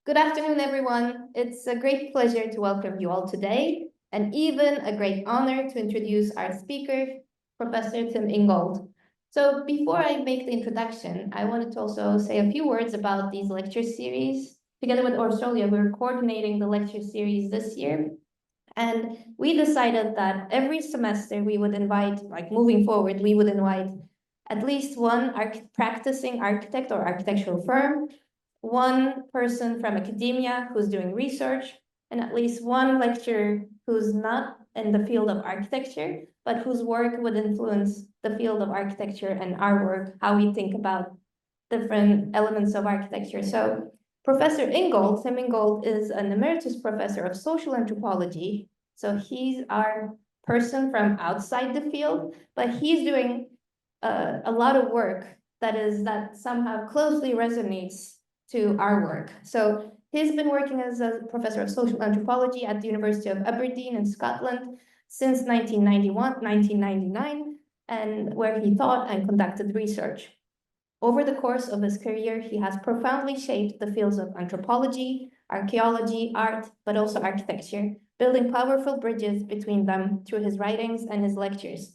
Good afternoon, everyone. It's a great pleasure to welcome you all today, and even a great honor to introduce our speaker, Professor Tim Ingold. So before I make the introduction, I wanted to also say a few words about these lecture series. Together with Australia, we're coordinating the lecture series this year. And we decided that every semester we would invite, like moving forward, we would invite at least one practicing architect or architectural firm, one person from academia who's doing research, and at least one lecturer who's not in the field of architecture, but whose work would influence the field of architecture and our work, how we think about different elements of architecture. So Professor Ingold, Tim Ingold, is an emeritus professor of social anthropology. So he's our person from outside the field, but he's doing a lot of work that somehow closely resonates to our work. So he's been working as a professor of social anthropology at the University of Aberdeen in Scotland since 1999, and where he taught and conducted research. Over the course of his career, he has profoundly shaped the fields of anthropology, archaeology, art, but also architecture, building powerful bridges between them through his writings and his lectures.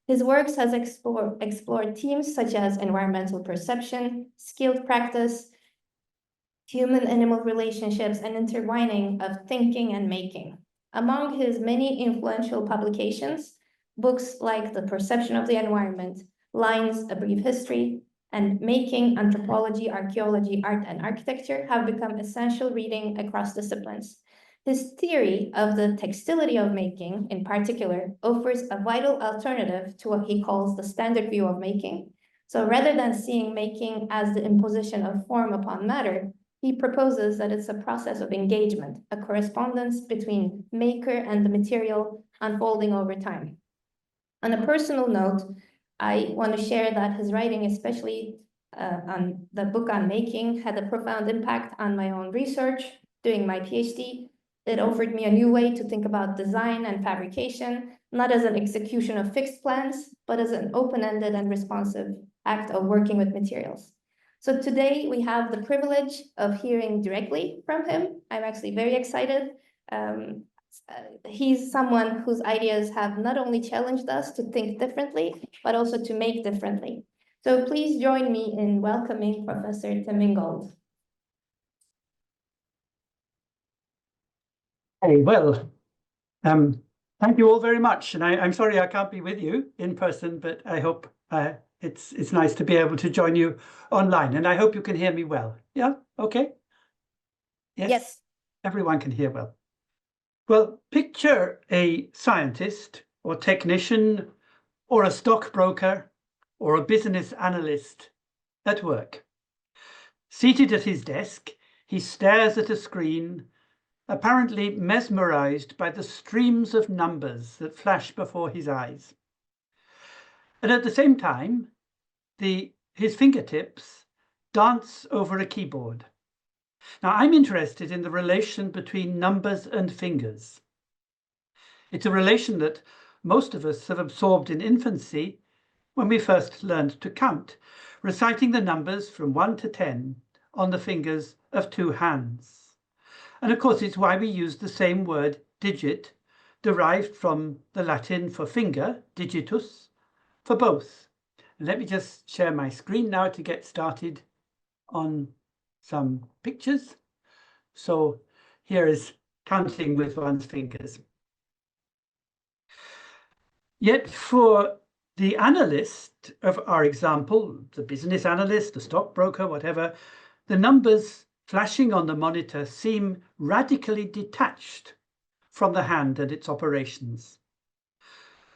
His works has explored themes such as environmental perception, skilled practice, human-animal relationships, and intertwining of thinking and making. Among his many influential publications, books like The Perception of the Environment, Lines, A Brief History, and Making, Anthropology, Archaeology, Art, and Architecture have become essential reading across disciplines. His theory of the textility of making, in particular, offers a vital alternative to what he calls the standard view of making. So rather than seeing making as the imposition of form upon matter, he proposes that it's a process of engagement, a correspondence between maker and the material unfolding over time. On a personal note, I want to share that his writing, especially on the book on making, had a profound impact on my own research doing my PhD. It offered me a new way to think about design and fabrication, not as an execution of fixed plans, but as an open-ended and responsive act of working with materials. So today we have the privilege of hearing directly from him. I'm actually very excited. He's someone whose ideas have not only challenged us to think differently, but also to make differently. So please join me in welcoming Professor Tim Ingold. Hey, well, thank you all very much. And I'm sorry I can't be with you in person, but I hope it's nice to be able to join you online. And I hope you can hear me well. Yeah, okay? Yes. Everyone can hear well. Well, picture a scientist or technician or a stockbroker or a business analyst at work. Seated at his desk, he stares at a screen, apparently mesmerized by the streams of numbers that flash before his eyes. And at the same time, his fingertips dance over a keyboard. Now, I'm interested in the relation between numbers and fingers. It's a relation that most of us have absorbed in infancy when we first learned to count, reciting the numbers from 1 to 10 on the fingers of 2 hands. And of course, it's why we use the same word digit, derived from the Latin for finger, digitus, for both. And let me just share my screen now to get started on some pictures. So here is counting with one's fingers. Yet for the analyst of our example, the business analyst, the stockbroker, whatever, the numbers flashing on the monitor seem radically detached from the hand and its operations.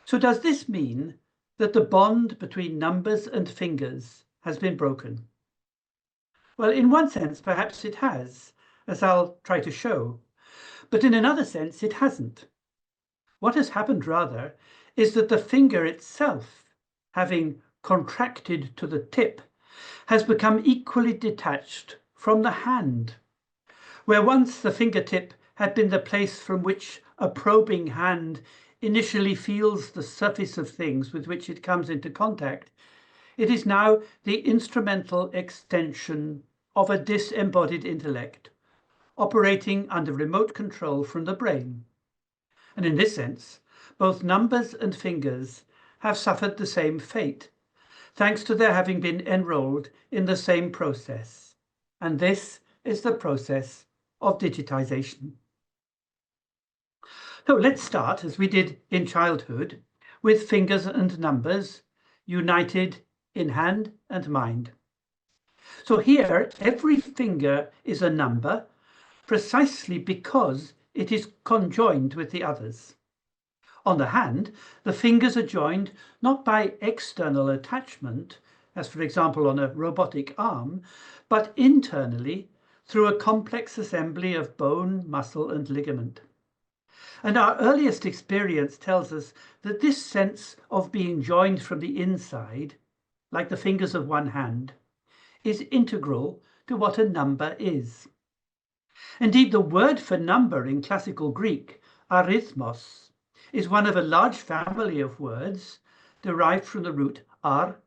So does this mean that the bond between numbers and fingers has been broken? Well, in one sense, perhaps it has, as I'll try to show, but in another sense, it hasn't. What has happened, rather, is that the finger itself, having contracted to the tip, has become equally detached from the hand. Where once the fingertip had been the place from which a probing hand initially feels the surface of things with which it comes into contact, it is now the instrumental extension of a disembodied intellect, operating under remote control from the brain. And in this sense, both numbers and fingers have suffered the same fate, thanks to their having been enrolled in the same process. And this is the process of digitization. So let's start, as we did in childhood, with fingers and numbers united in hand and mind. So here, every finger is a number precisely because it is conjoined with the others. On the hand, the fingers are joined not by external attachment, as for example on a robotic arm, but internally through a complex assembly of bone, muscle, and ligament. And our earliest experience tells us that this sense of being joined from the inside, like the fingers of one hand, is integral to what a number is. Indeed, the word for number in classical Greek, arithmos, is one of a large family of words derived from the root ar,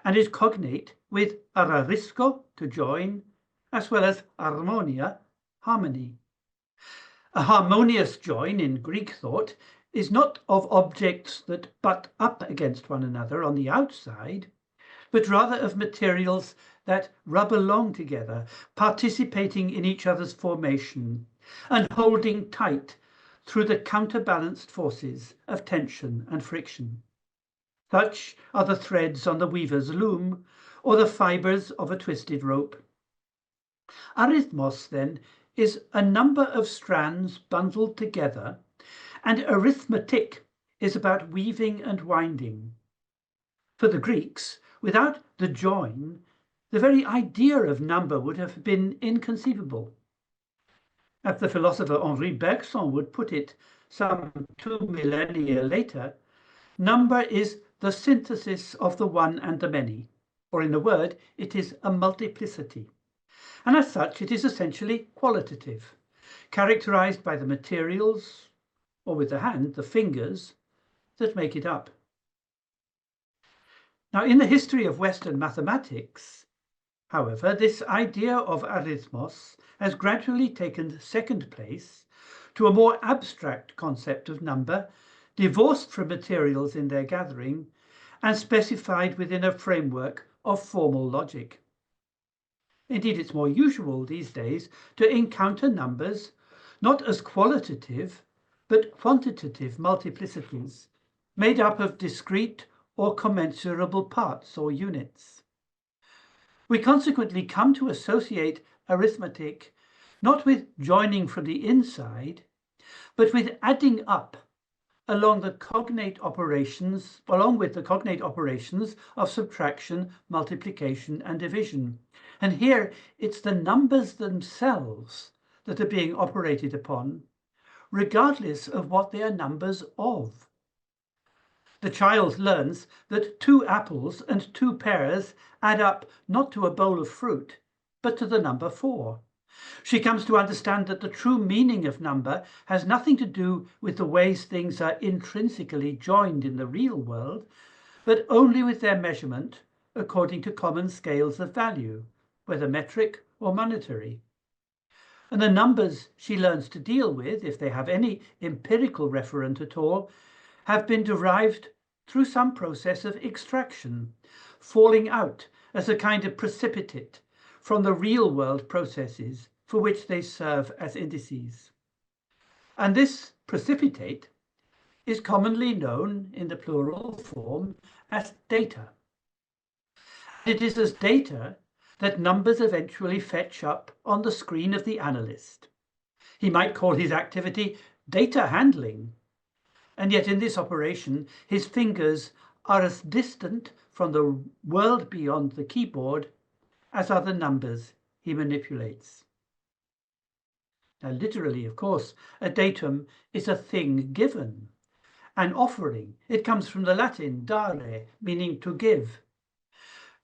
and is cognate with ararisko, to join, as well as harmonia, harmony. A harmonious join in Greek thought is not of objects that butt up against one another on the outside, but rather of materials that rub along together, participating in each other's formation and holding tight through the counterbalanced forces of tension and friction. Such are the threads on the weaver's loom or the fibers of a twisted rope. Arithmos, then, is a number of strands bundled together, and arithmetic is about weaving and winding. For the Greeks, without the join, the very idea of number would have been inconceivable. As the philosopher Henri Bergson would put it some 2 millennia later, number is the synthesis of the one and the many, or in a word, it is a multiplicity. And as such, it is essentially qualitative, characterized by the materials, or with the hand, the fingers, that make it up. Now, in the history of Western mathematics, however, this idea of arithmos has gradually taken second place to a more abstract concept of number, divorced from materials in their gathering and specified within a framework of formal logic. Indeed, it's more usual these days to encounter numbers not as qualitative, but quantitative multiplicities, made up of discrete or commensurable parts or units. We consequently come to associate arithmetic not with joining from the inside, but with adding up along with the cognate operations of subtraction, multiplication, and division. And here it's the numbers themselves that are being operated upon, regardless of what they are numbers of. The child learns that 2 apples and 2 pears add up not to a bowl of fruit, but to the number 4. She comes to understand that the true meaning of number has nothing to do with the ways things are intrinsically joined in the real world, but only with their measurement according to common scales of value, whether metric or monetary. And the numbers she learns to deal with, if they have any empirical referent at all, have been derived through some process of extraction, falling out as a kind of precipitate from the real-world processes for which they serve as indices. And this precipitate is commonly known in the plural form as data. It is as data that numbers eventually fetch up on the screen of the analyst. He might call his activity data handling, and yet in this operation his fingers are as distant from the world beyond the keyboard as are the numbers he manipulates. Now, literally, of course, a datum is a thing given, an offering. It comes from the Latin dare, meaning to give.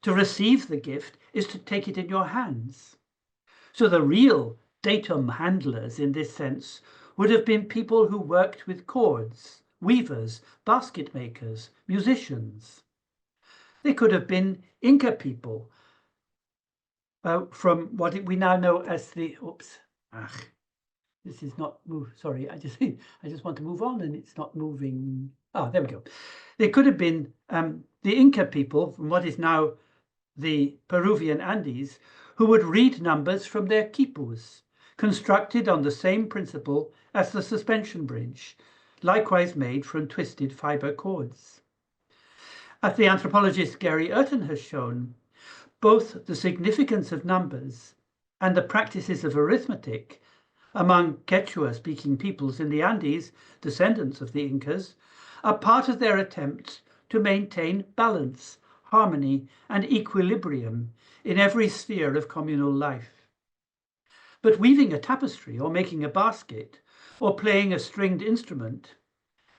To receive the gift is to take it in your hands. So the real datum handlers in this sense would have been people who worked with cords, weavers, basket makers, musicians. They could have been Inca people, from what we now know as the This is not move. Sorry, I just want to move on, and it's not moving. There we go. They could have been the Inca people from what is now the Peruvian Andes, who would read numbers from their quipus, constructed on the same principle as the suspension bridge, likewise made from twisted fiber cords. As the anthropologist Gary Urton has shown, both the significance of numbers and the practices of arithmetic among Quechua-speaking peoples in the Andes, descendants of the Incas, are part of their attempts to maintain balance, harmony, and equilibrium in every sphere of communal life. But weaving a tapestry or making a basket or playing a stringed instrument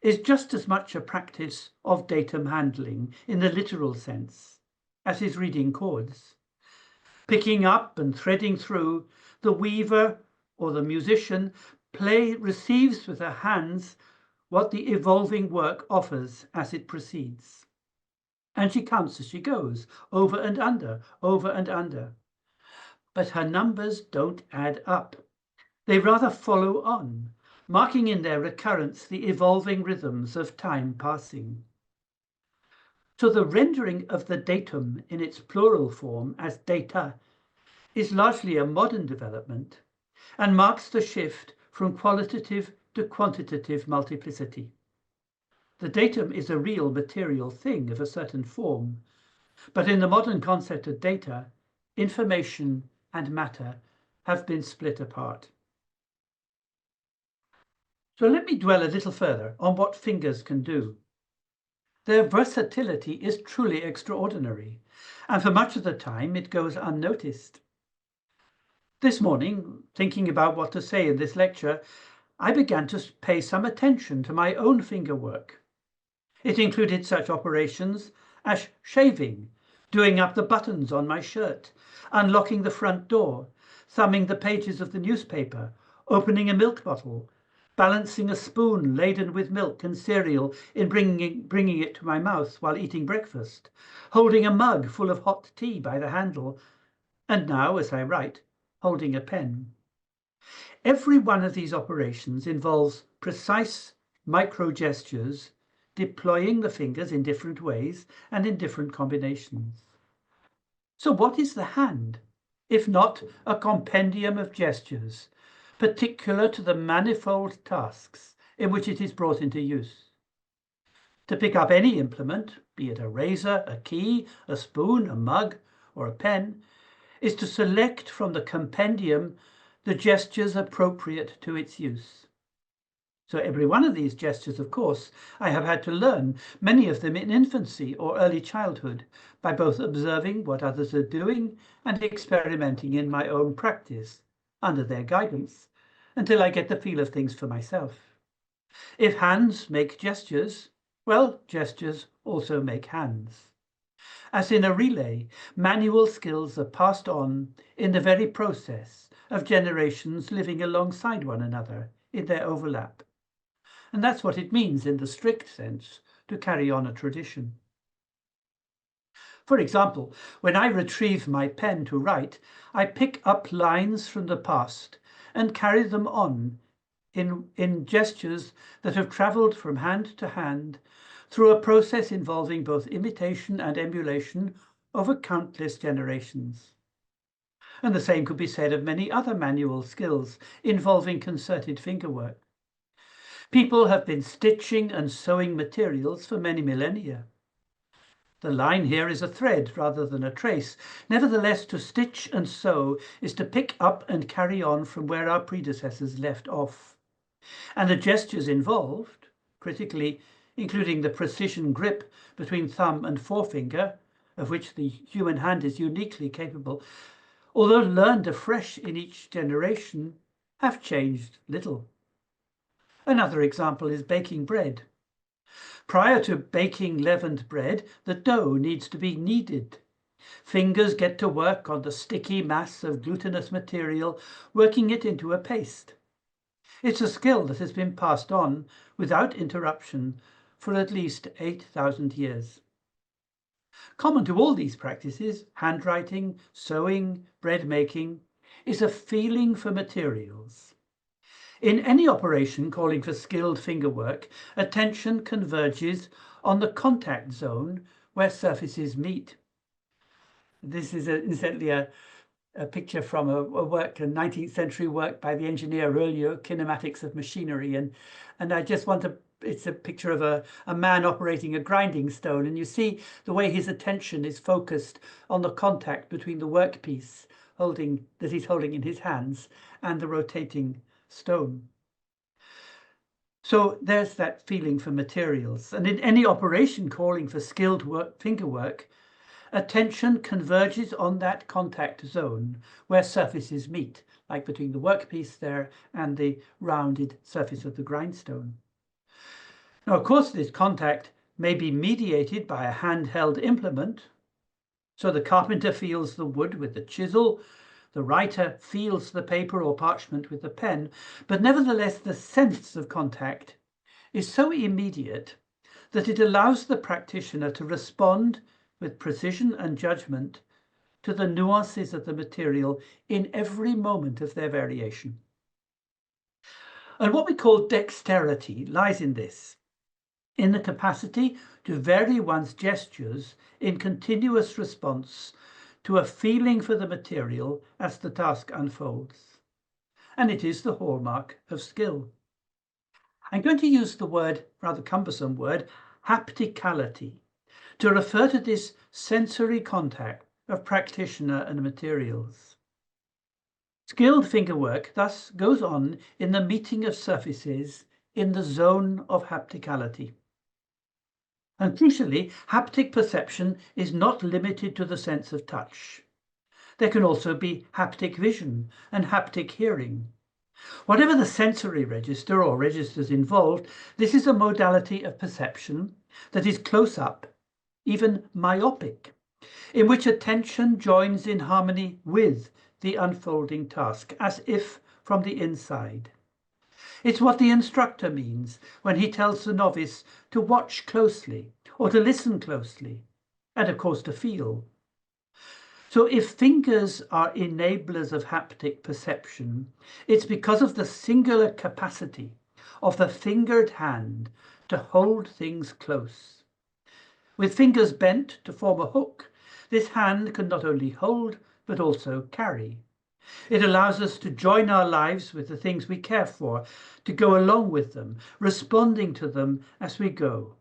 is just as much a practice of datum handling in the literal sense as is reading chords. Picking up and threading through, the weaver or the musician receives with her hands what the evolving work offers as it proceeds. And she counts as she goes, over and under, over and under. But her numbers don't add up. They rather follow on, marking in their recurrence the evolving rhythms of time passing. So the rendering of the datum in its plural form as data is largely a modern development and marks the shift from qualitative to quantitative multiplicity. The datum is a real material thing of a certain form, but in the modern concept of data, information and matter have been split apart. So let me dwell a little further on what fingers can do. Their versatility is truly extraordinary, and for much of the time it goes unnoticed. This morning, thinking about what to say in this lecture, I began to pay some attention to my own finger work. It included such operations as shaving, doing up the buttons on my shirt, unlocking the front door, thumbing the pages of the newspaper, opening a milk bottle, balancing a spoon laden with milk and cereal in bringing it to my mouth while eating breakfast, holding a mug full of hot tea by the handle, and now, as I write, holding a pen. Every one of these operations involves precise micro gestures, deploying the fingers in different ways and in different combinations. So what is the hand, if not a compendium of gestures, particular to the manifold tasks in which it is brought into use? To pick up any implement, be it a razor, a key, a spoon, a mug, or a pen, is to select from the compendium the gestures appropriate to its use. So every one of these gestures, of course, I have had to learn, many of them in infancy or early childhood, by both observing what others are doing and experimenting in my own practice, under their guidance, until I get the feel of things for myself. If hands make gestures, well, gestures also make hands. As in a relay, manual skills are passed on in the very process of generations living alongside one another in their overlap. And that's what it means in the strict sense to carry on a tradition. For example, when I retrieve my pen to write, I pick up lines from the past and carry them on in gestures that have traveled from hand to hand through a process involving both imitation and emulation over countless generations. And the same could be said of many other manual skills involving concerted fingerwork. People have been stitching and sewing materials for many millennia. The line here is a thread rather than a trace. Nevertheless, to stitch and sew is to pick up and carry on from where our predecessors left off. And the gestures involved, critically, including the precision grip between thumb and forefinger, of which the human hand is uniquely capable, although learned afresh in each generation, have changed little. Another example is baking bread. Prior to baking leavened bread, the dough needs to be kneaded. Fingers get to work on the sticky mass of glutinous material, working it into a paste. It's a skill that has been passed on without interruption for at least 8,000 years. Common to all these practices, handwriting, sewing, bread making, is a feeling for materials. In any operation calling for skilled fingerwork, attention converges on the contact zone where surfaces meet. This is incidentally a picture from a 19th century work by the engineer Rollier, Kinematics of Machinery. And I just want to, it's a picture of a man operating a grinding stone. And you see the way his attention is focused on the contact between the workpiece that he's holding in his hands and the rotating stone. So there's that feeling for materials. And in any operation calling for skilled fingerwork, attention converges on that contact zone where surfaces meet, like between the workpiece there and the rounded surface of the grindstone. Now, of course, this contact may be mediated by a handheld implement. So the carpenter feels the wood with the chisel, the writer feels the paper or parchment with the pen, but nevertheless the sense of contact is so immediate that it allows the practitioner to respond with precision and judgment to the nuances of the material in every moment of their variation. And what we call dexterity lies in this, in the capacity to vary one's gestures in continuous response to a feeling for the material as the task unfolds. And it is the hallmark of skill. I'm going to use the word, rather cumbersome word, hapticality, to refer to this sensory contact of practitioner and materials. Skilled fingerwork thus goes on in the meeting of surfaces in the zone of hapticality. And crucially, haptic perception is not limited to the sense of touch. There can also be haptic vision and haptic hearing. Whatever the sensory register or registers involved, this is a modality of perception that is close up, even myopic, in which attention joins in harmony with the unfolding task, as if from the inside. It's what the instructor means when he tells the novice to watch closely, or to listen closely, and of course to feel. So if fingers are enablers of haptic perception, it's because of the singular capacity of the fingered hand to hold things close. With fingers bent to form a hook, this hand can not only hold, but also carry. It allows us to join our lives with the things we care for, to go along with them, responding to them as we go.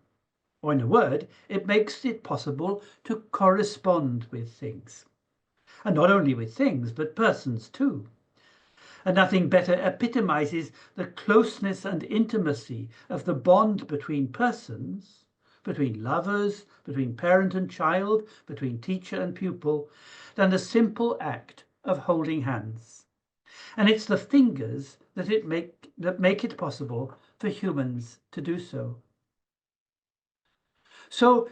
Or in a word, it makes it possible to correspond with things. And not only with things, but persons too. And nothing better epitomizes the closeness and intimacy of the bond between persons, between lovers, between parent and child, between teacher and pupil, than the simple act of holding hands. And it's the fingers that make it possible for humans to do so. So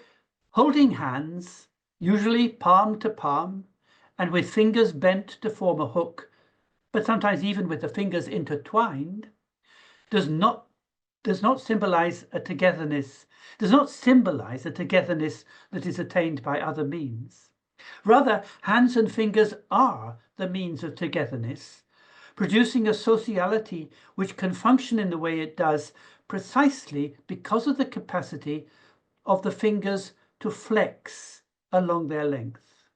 holding hands, usually palm to palm, and with fingers bent to form a hook, but sometimes even with the fingers intertwined, does not symbolize a togetherness, that is attained by other means. Rather, hands and fingers are the means of togetherness, producing a sociality which can function in the way it does precisely because of the capacity of the fingers to flex along their length.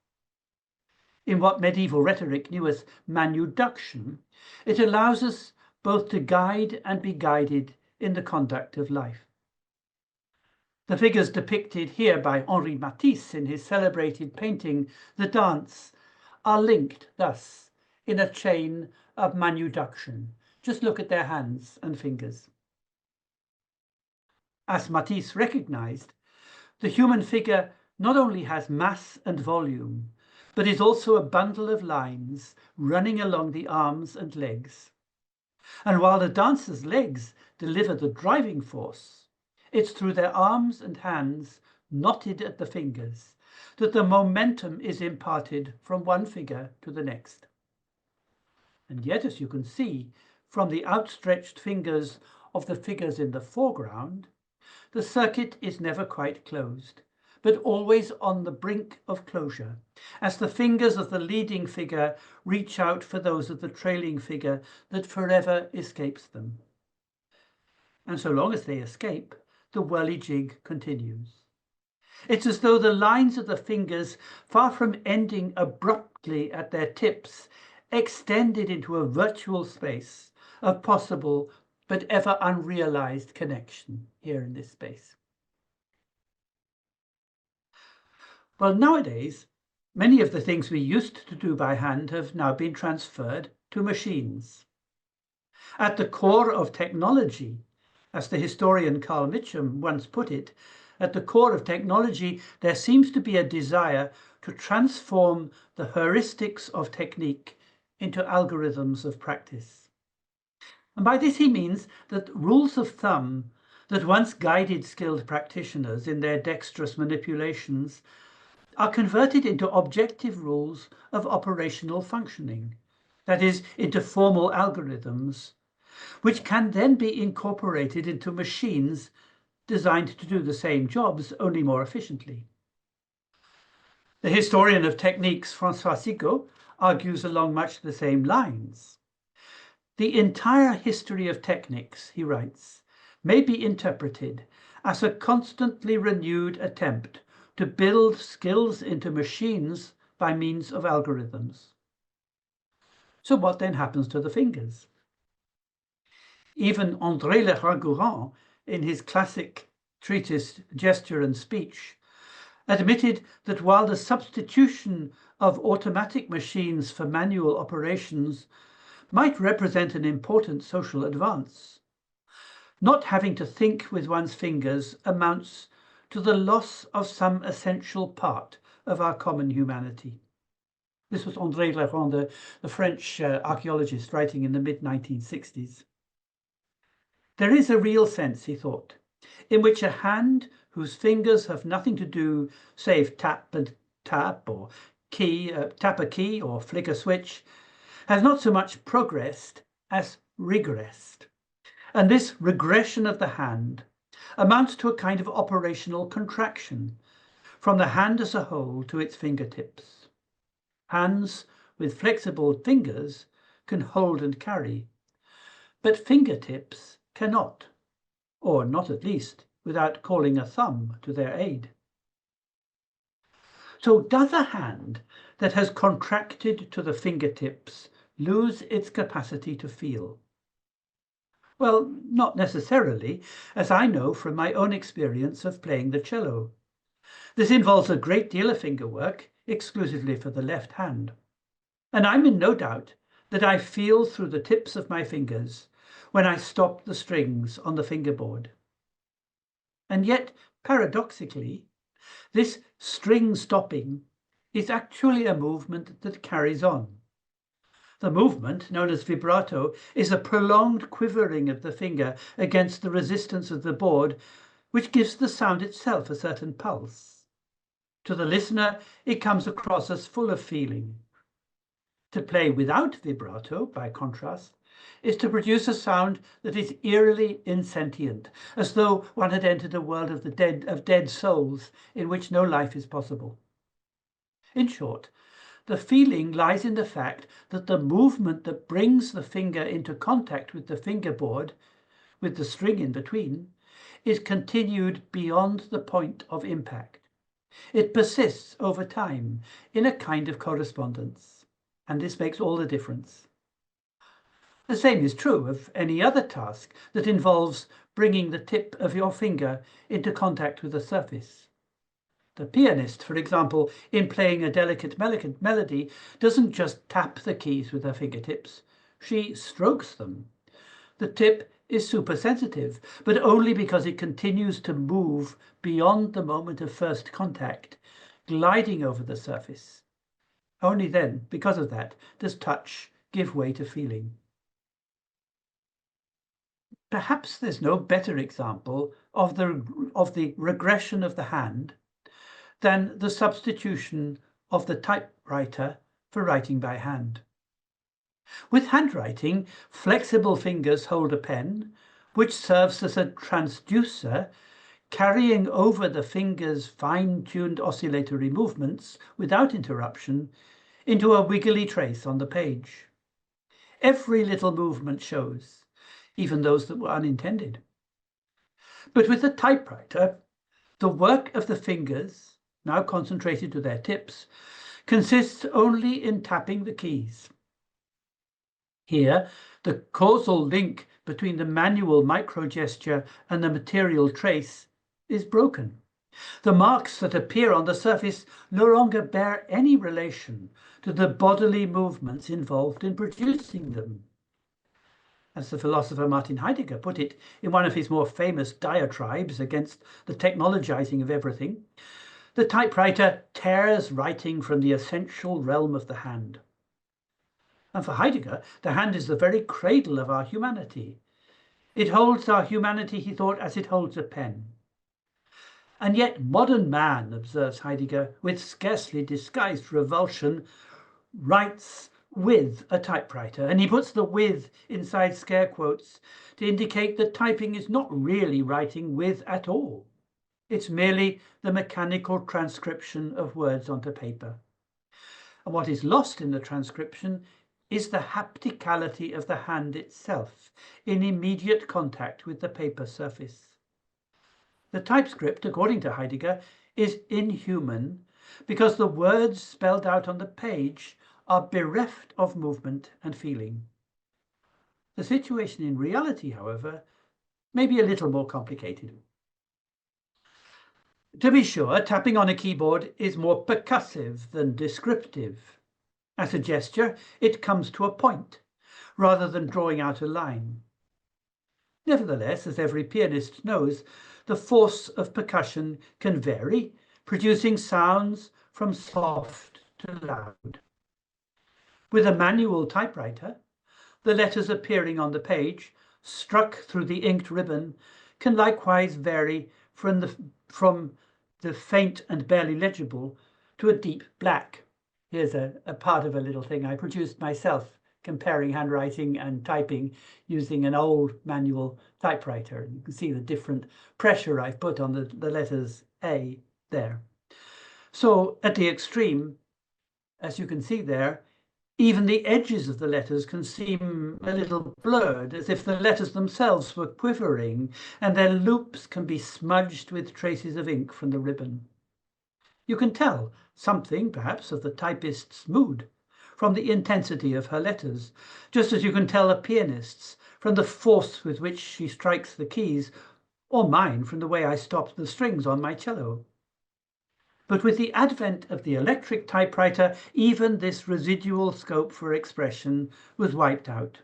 In what medieval rhetoric knew as manuduction, it allows us both to guide and be guided in the conduct of life. The figures depicted here by Henri Matisse in his celebrated painting, The Dance, are linked thus in a chain of manuduction. Just look at their hands and fingers. As Matisse recognized, the human figure not only has mass and volume, but is also a bundle of lines running along the arms and legs. And while the dancer's legs deliver the driving force, it's through their arms and hands, knotted at the fingers, that the momentum is imparted from one figure to the next. And yet, as you can see from the outstretched fingers of the figures in the foreground, the circuit is never quite closed, but always on the brink of closure, as the fingers of the leading figure reach out for those of the trailing figure that forever escapes them. And so long as they escape, the whirligig continues. It's as though the lines of the fingers, far from ending abruptly at their tips, extended into a virtual space of possible but ever unrealized connection here in this space. Well, nowadays, many of the things we used to do by hand have now been transferred to machines. At the core of technology, as the historian Carl Mitchum once put it, at the core of technology, there seems to be a desire to transform the heuristics of technique into algorithms of practice. And by this he means that rules of thumb that once guided skilled practitioners in their dexterous manipulations are converted into objective rules of operational functioning, that is, into formal algorithms, which can then be incorporated into machines designed to do the same jobs, only more efficiently. The historian of techniques, François Sigaud, argues along much the same lines. The entire history of techniques, he writes, may be interpreted as a constantly renewed attempt to build skills into machines by means of algorithms. So what then happens to the fingers? Even André Le Ragourant, in his classic treatise Gesture and Speech, admitted that while the substitution of automatic machines for manual operations might represent an important social advance, not having to think with one's fingers amounts to the loss of some essential part of our common humanity. This was André Lerond, the French archaeologist writing in the mid-1960s. There is a real sense, he thought, in which a hand whose fingers have nothing to do save tap and tap, or tap a key or flick a switch, has not so much progressed as regressed. And this regression of the hand amounts to a kind of operational contraction from the hand as a whole to its fingertips. Hands with flexible fingers can hold and carry, but fingertips cannot, or not at least without calling a thumb to their aid. So does a hand that has contracted to the fingertips lose its capacity to feel? Well, not necessarily, as I know from my own experience of playing the cello. This involves a great deal of finger work, exclusively for the left hand. And I'm in no doubt that I feel through the tips of my fingers when I stop the strings on the fingerboard. And yet, paradoxically, this string stopping is actually a movement that carries on. The movement, known as vibrato, is a prolonged quivering of the finger against the resistance of the board, which gives the sound itself a certain pulse. To the listener, it comes across as full of feeling. To play without vibrato, by contrast, is to produce a sound that is eerily insentient, as though one had entered a world of dead souls in which no life is possible. In short, the feeling lies in the fact that the movement that brings the finger into contact with the fingerboard, with the string in between, is continued beyond the point of impact. It persists over time in a kind of correspondence, and this makes all the difference. The same is true of any other task that involves bringing the tip of your finger into contact with a surface. The pianist, for example, in playing a delicate melody, doesn't just tap the keys with her fingertips, she strokes them. The tip is supersensitive, but only because it continues to move beyond the moment of first contact, gliding over the surface. Only then, because of that, does touch give way to feeling. Perhaps there's no better example of the regression of the hand than the substitution of the typewriter for writing by hand. With handwriting, flexible fingers hold a pen, which serves as a transducer, carrying over the finger's fine-tuned oscillatory movements without interruption into a wiggly trace on the page. Every little movement shows, even those that were unintended. But with the typewriter, the work of the fingers, now concentrated to their tips, consists only in tapping the keys. Here, the causal link between the manual microgesture and the material trace is broken. The marks that appear on the surface no longer bear any relation to the bodily movements involved in producing them. As the philosopher Martin Heidegger put it in one of his more famous diatribes against the technologizing of everything, the typewriter tears writing from the essential realm of the hand. And for Heidegger, the hand is the very cradle of our humanity. It holds our humanity, he thought, as it holds a pen. And yet modern man, observes Heidegger, with scarcely disguised revulsion, writes with a typewriter, and he puts the "with" inside scare quotes to indicate that typing is not really writing with at all. It's merely the mechanical transcription of words onto paper. And what is lost in the transcription is the hapticality of the hand itself in immediate contact with the paper surface. The typescript, according to Heidegger, is inhuman because the words spelled out on the page are bereft of movement and feeling. The situation in reality, however, may be a little more complicated. To be sure, tapping on a keyboard is more percussive than descriptive. As a gesture, it comes to a point, rather than drawing out a line. Nevertheless, as every pianist knows, the force of percussion can vary, producing sounds from soft to loud. With a manual typewriter, the letters appearing on the page, struck through the inked ribbon, can likewise vary from the faint and barely legible to a deep black. Here's a part of a little thing I produced myself, comparing handwriting and typing using an old manual typewriter. You can see the different pressure I've put on the letters A there. So at the extreme, as you can see there, even the edges of the letters can seem a little blurred, as if the letters themselves were quivering, and their loops can be smudged with traces of ink from the ribbon. You can tell something, perhaps, of the typist's mood from the intensity of her letters, just as you can tell a pianist's from the force with which she strikes the keys, or mine from the way I stop the strings on my cello. But with the advent of the electric typewriter, even this residual scope for expression was wiped out.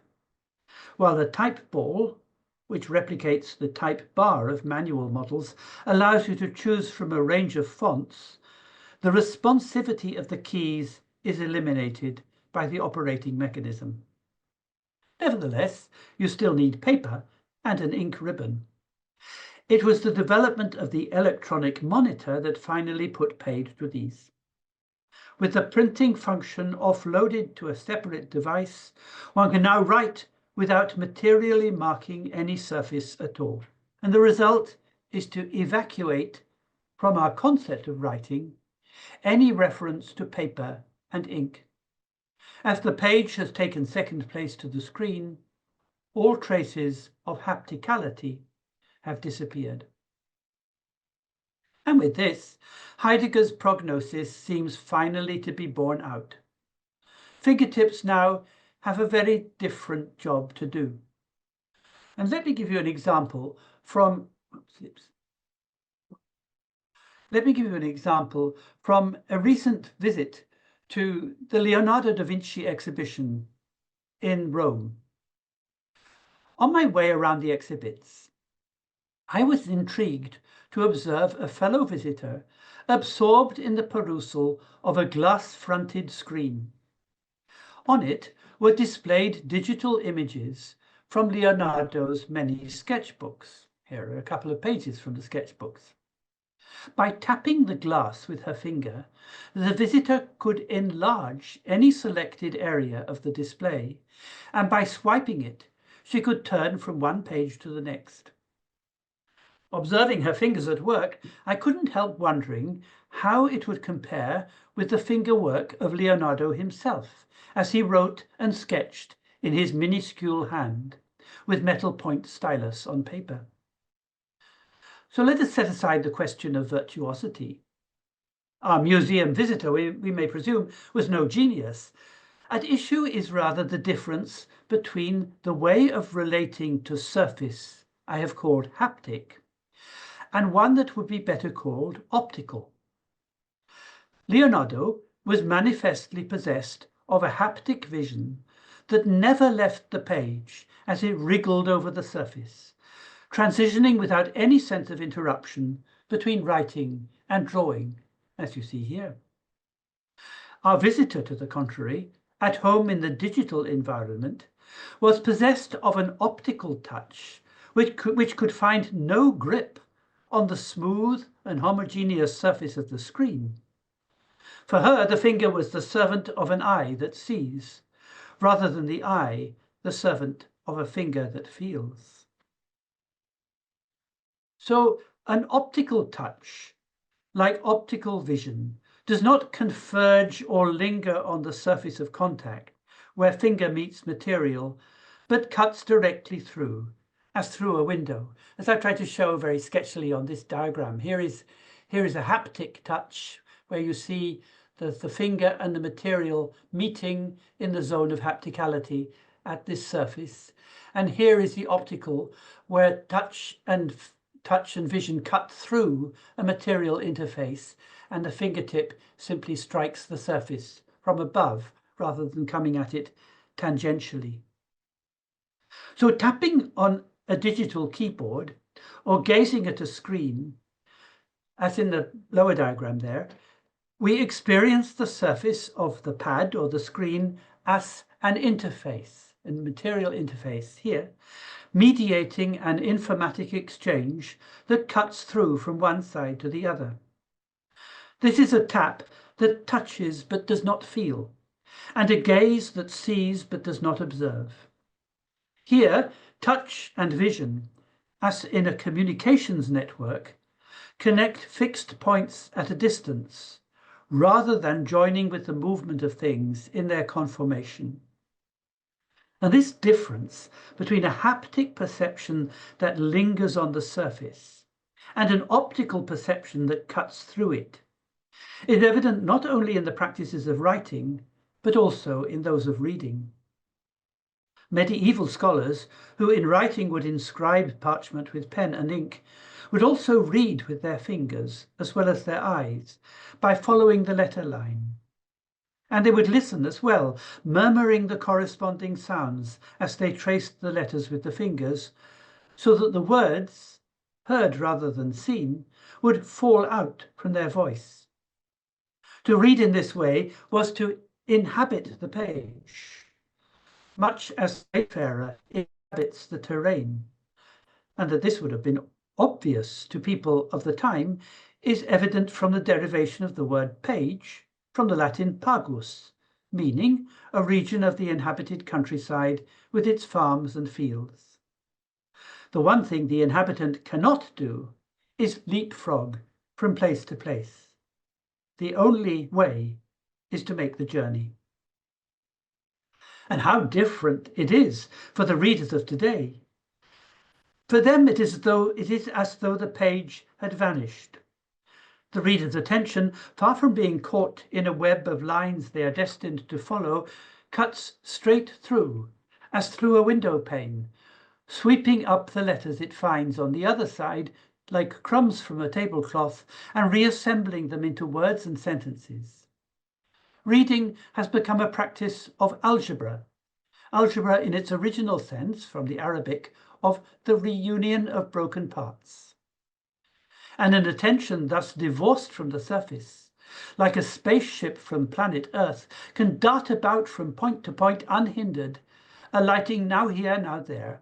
While the type ball, which replicates the type bar of manual models, allows you to choose from a range of fonts, the responsivity of the keys is eliminated by the operating mechanism. Nevertheless, you still need paper and an ink ribbon. It was the development of the electronic monitor that finally put paid to these. With the printing function offloaded to a separate device, one can now write without materially marking any surface at all. And the result is to evacuate from our concept of writing any reference to paper and ink. As the page has taken second place to the screen, all traces of hapticality have disappeared. And with this, Heidegger's prognosis seems finally to be borne out. Fingertips now have a very different job to do. And let me give you an example from a recent visit to the Leonardo da Vinci exhibition in Rome. On my way around the exhibits, I was intrigued to observe a fellow visitor absorbed in the perusal of a glass-fronted screen. On it were displayed digital images from Leonardo's many sketchbooks. Here are a couple of pages from the sketchbooks. By tapping the glass with her finger, the visitor could enlarge any selected area of the display, and by swiping it, she could turn from one page to the next. Observing her fingers at work, I couldn't help wondering how it would compare with the finger work of Leonardo himself, as he wrote and sketched in his minuscule hand, with metal point stylus on paper. So let us set aside the question of virtuosity. Our museum visitor, we may presume, was no genius. At issue is rather the difference between the way of relating to surface I have called haptic, and one that would be better called optical. Leonardo was manifestly possessed of a haptic vision that never left the page as it wriggled over the surface, transitioning without any sense of interruption between writing and drawing, as you see here. Our visitor, to the contrary, at home in the digital environment, was possessed of an optical touch which could find no grip on the smooth and homogeneous surface of the screen. For her, the finger was the servant of an eye that sees, rather than the eye the servant of a finger that feels. So an optical touch, like optical vision, does not converge or linger on the surface of contact where finger meets material, but cuts directly through, as through a window, as I tried to show very sketchily on this diagram. Here is a haptic touch where you see the finger and the material meeting in the zone of hapticality at this surface. And here is the optical, where touch and vision cut through a material interface, and the fingertip simply strikes the surface from above rather than coming at it tangentially. So tapping on a digital keyboard or gazing at a screen, as in the lower diagram there, we experience the surface of the pad or the screen as an interface, a material interface here, mediating an informatic exchange that cuts through from one side to the other. This is a tap that touches but does not feel, and a gaze that sees but does not observe. Here, touch and vision, as in a communications network, connect fixed points at a distance, rather than joining with the movement of things in their conformation. And this difference between a haptic perception that lingers on the surface and an optical perception that cuts through it is evident not only in the practices of writing, but also in those of reading. Medieval scholars, who in writing would inscribe parchment with pen and ink, would also read with their fingers as well as their eyes by following the letter line. And they would listen as well, murmuring the corresponding sounds as they traced the letters with the fingers, so that the words, heard rather than seen, would fall out from their voice. To read in this way was to inhabit the page, much as a wayfarer inhabits the terrain. And that this would have been obvious to people of the time is evident from the derivation of the word page from the Latin pagus, meaning a region of the inhabited countryside with its farms and fields. The one thing the inhabitant cannot do is leapfrog from place to place. The only way is to make the journey. And how different it is for the readers of today. For them it is as though the page had vanished. The reader's attention, far from being caught in a web of lines they are destined to follow, cuts straight through, as through a window pane, sweeping up the letters it finds on the other side like crumbs from a tablecloth and reassembling them into words and sentences. Reading has become a practice of algebra in its original sense, from the Arabic, of the reunion of broken parts. And an attention thus divorced from the surface, like a spaceship from planet Earth, can dart about from point to point unhindered, alighting now here, now there.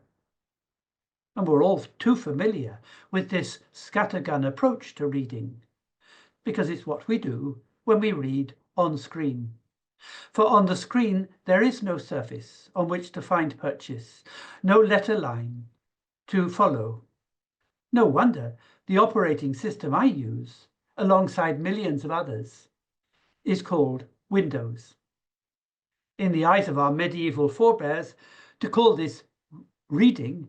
And we're all too familiar with this scattergun approach to reading, because it's what we do when we read on screen. For on the screen there is no surface on which to find purchase, no letter line to follow. No wonder the operating system I use, alongside millions of others, is called Windows. In the eyes of our medieval forebears, to call this reading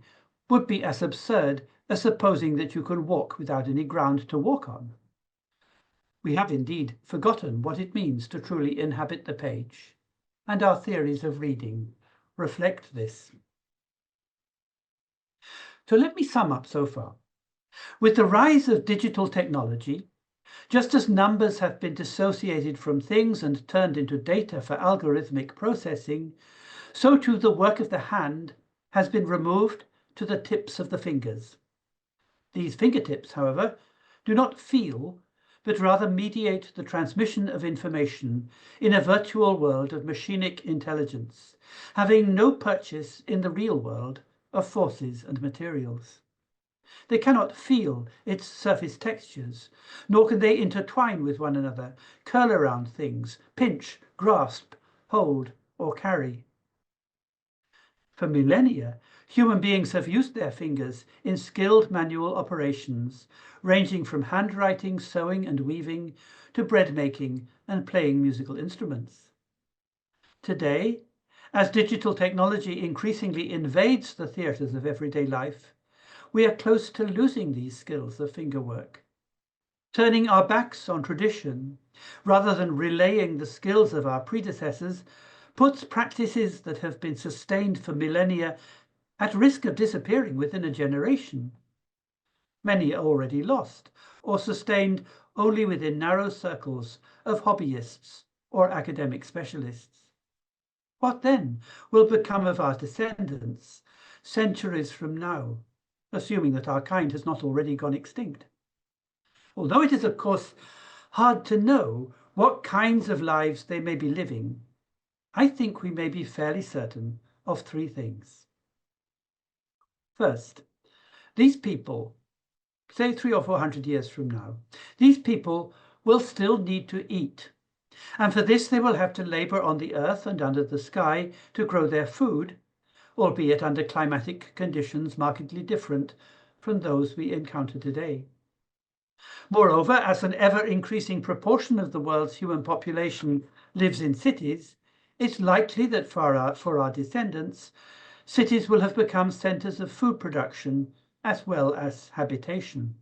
would be as absurd as supposing that you can walk without any ground to walk on. We have indeed forgotten what it means to truly inhabit the page, and our theories of reading reflect this. So let me sum up so far. With the rise of digital technology, just as numbers have been dissociated from things and turned into data for algorithmic processing, so too the work of the hand has been removed to the tips of the fingers. These fingertips, however, do not feel, but rather mediate the transmission of information in a virtual world of machinic intelligence, having no purchase in the real world of forces and materials. They cannot feel its surface textures, nor can they intertwine with one another, curl around things, pinch, grasp, hold, or carry. For millennia, human beings have used their fingers in skilled manual operations, ranging from handwriting, sewing and weaving, to bread making and playing musical instruments. Today, as digital technology increasingly invades the theatres of everyday life, we are close to losing these skills of fingerwork. Turning our backs on tradition, rather than relaying the skills of our predecessors, puts practices that have been sustained for millennia at risk of disappearing within a generation. Many are already lost, or sustained only within narrow circles of hobbyists or academic specialists. What then will become of our descendants centuries from now, assuming that our kind has not already gone extinct? Although it is, of course, hard to know what kinds of lives they may be living, I think we may be fairly certain of three things. First, these people, say 300 or 400 years from now, these people will still need to eat. And for this, they will have to labor on the earth and under the sky to grow their food, albeit under climatic conditions markedly different from those we encounter today. Moreover, as an ever-increasing proportion of the world's human population lives in cities, it's likely that for our descendants, cities will have become centers of food production as well as habitation.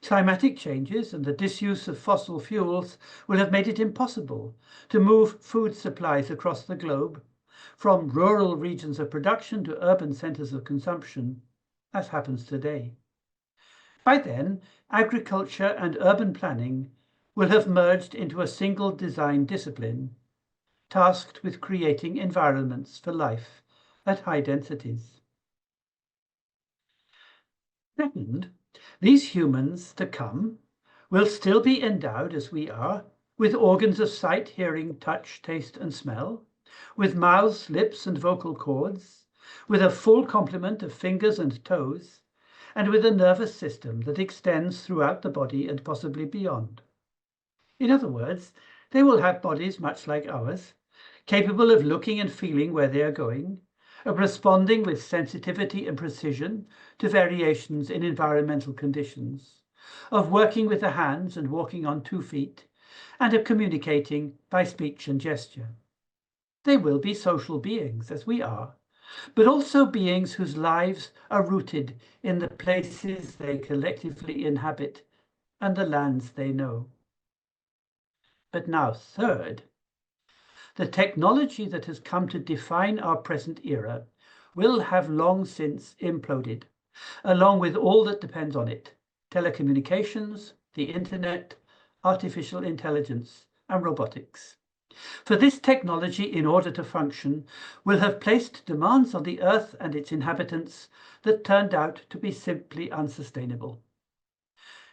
Climatic changes and the disuse of fossil fuels will have made it impossible to move food supplies across the globe from rural regions of production to urban centers of consumption, as happens today. By then, agriculture and urban planning will have merged into a single design discipline, tasked with creating environments for life at high densities. Second, these humans to come will still be endowed, as we are, with organs of sight, hearing, touch, taste, and smell, with mouths, lips, and vocal cords, with a full complement of fingers and toes, and with a nervous system that extends throughout the body and possibly beyond. In other words, they will have bodies much like ours, capable of looking and feeling where they are going, of responding with sensitivity and precision to variations in environmental conditions, of working with the hands and walking on 2 feet, and of communicating by speech and gesture. They will be social beings, as we are, but also beings whose lives are rooted in the places they collectively inhabit and the lands they know. But now, third, the technology that has come to define our present era will have long since imploded, along with all that depends on it: telecommunications, the internet, artificial intelligence, and robotics. For this technology, in order to function, will have placed demands on the earth and its inhabitants that turned out to be simply unsustainable.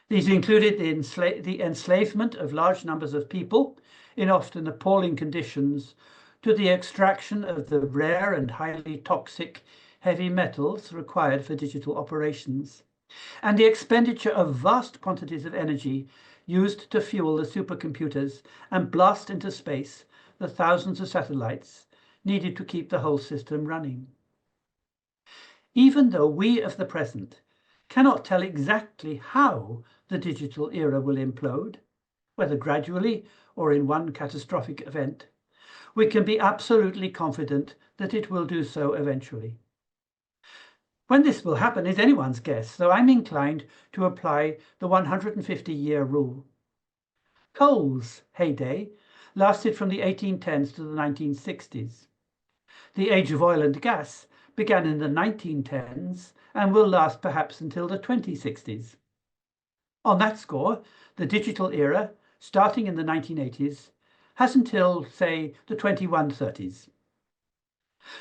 These included the enslavement of large numbers of people in often appalling conditions, to the extraction of the rare and highly toxic heavy metals required for digital operations, and the expenditure of vast quantities of energy used to fuel the supercomputers and blast into space the thousands of satellites needed to keep the whole system running. Even though we of the present cannot tell exactly how the digital era will implode, whether gradually or in one catastrophic event, we can be absolutely confident that it will do so eventually. When this will happen is anyone's guess, though I'm inclined to apply the 150-year rule. Coal's heyday lasted from the 1810s to the 1960s. The age of oil and gas began in the 1910s and will last perhaps until the 2060s. On that score, the digital era, starting in the 1980s, has until, say, the 2130s.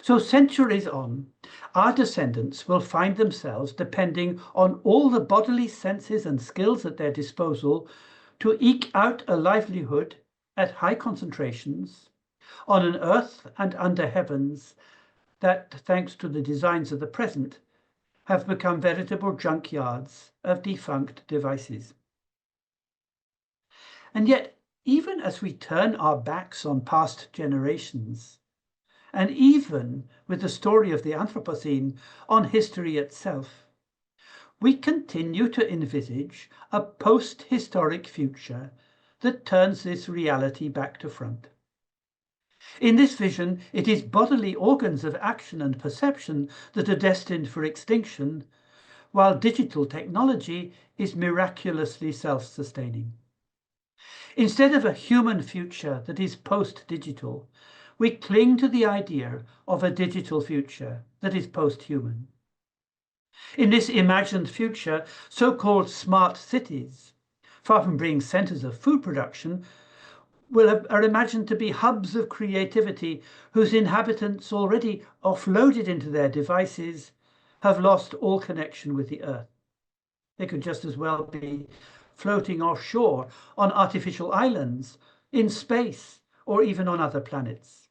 So centuries on, our descendants will find themselves depending on all the bodily senses and skills at their disposal to eke out a livelihood at high concentrations on an earth and under heavens that, thanks to the designs of the present, have become veritable junkyards of defunct devices. And yet, even as we turn our backs on past generations, and even with the story of the Anthropocene on history itself, we continue to envisage a post-historic future that turns this reality back to front. In this vision, it is bodily organs of action and perception that are destined for extinction, while digital technology is miraculously self-sustaining. Instead of a human future that is post-digital, we cling to the idea of a digital future that is post-human. In this imagined future, so-called smart cities, far from being centers of food production, are imagined to be hubs of creativity whose inhabitants, already offloaded into their devices, have lost all connection with the earth. They could just as well be floating offshore on artificial islands, in space, or even on other planets.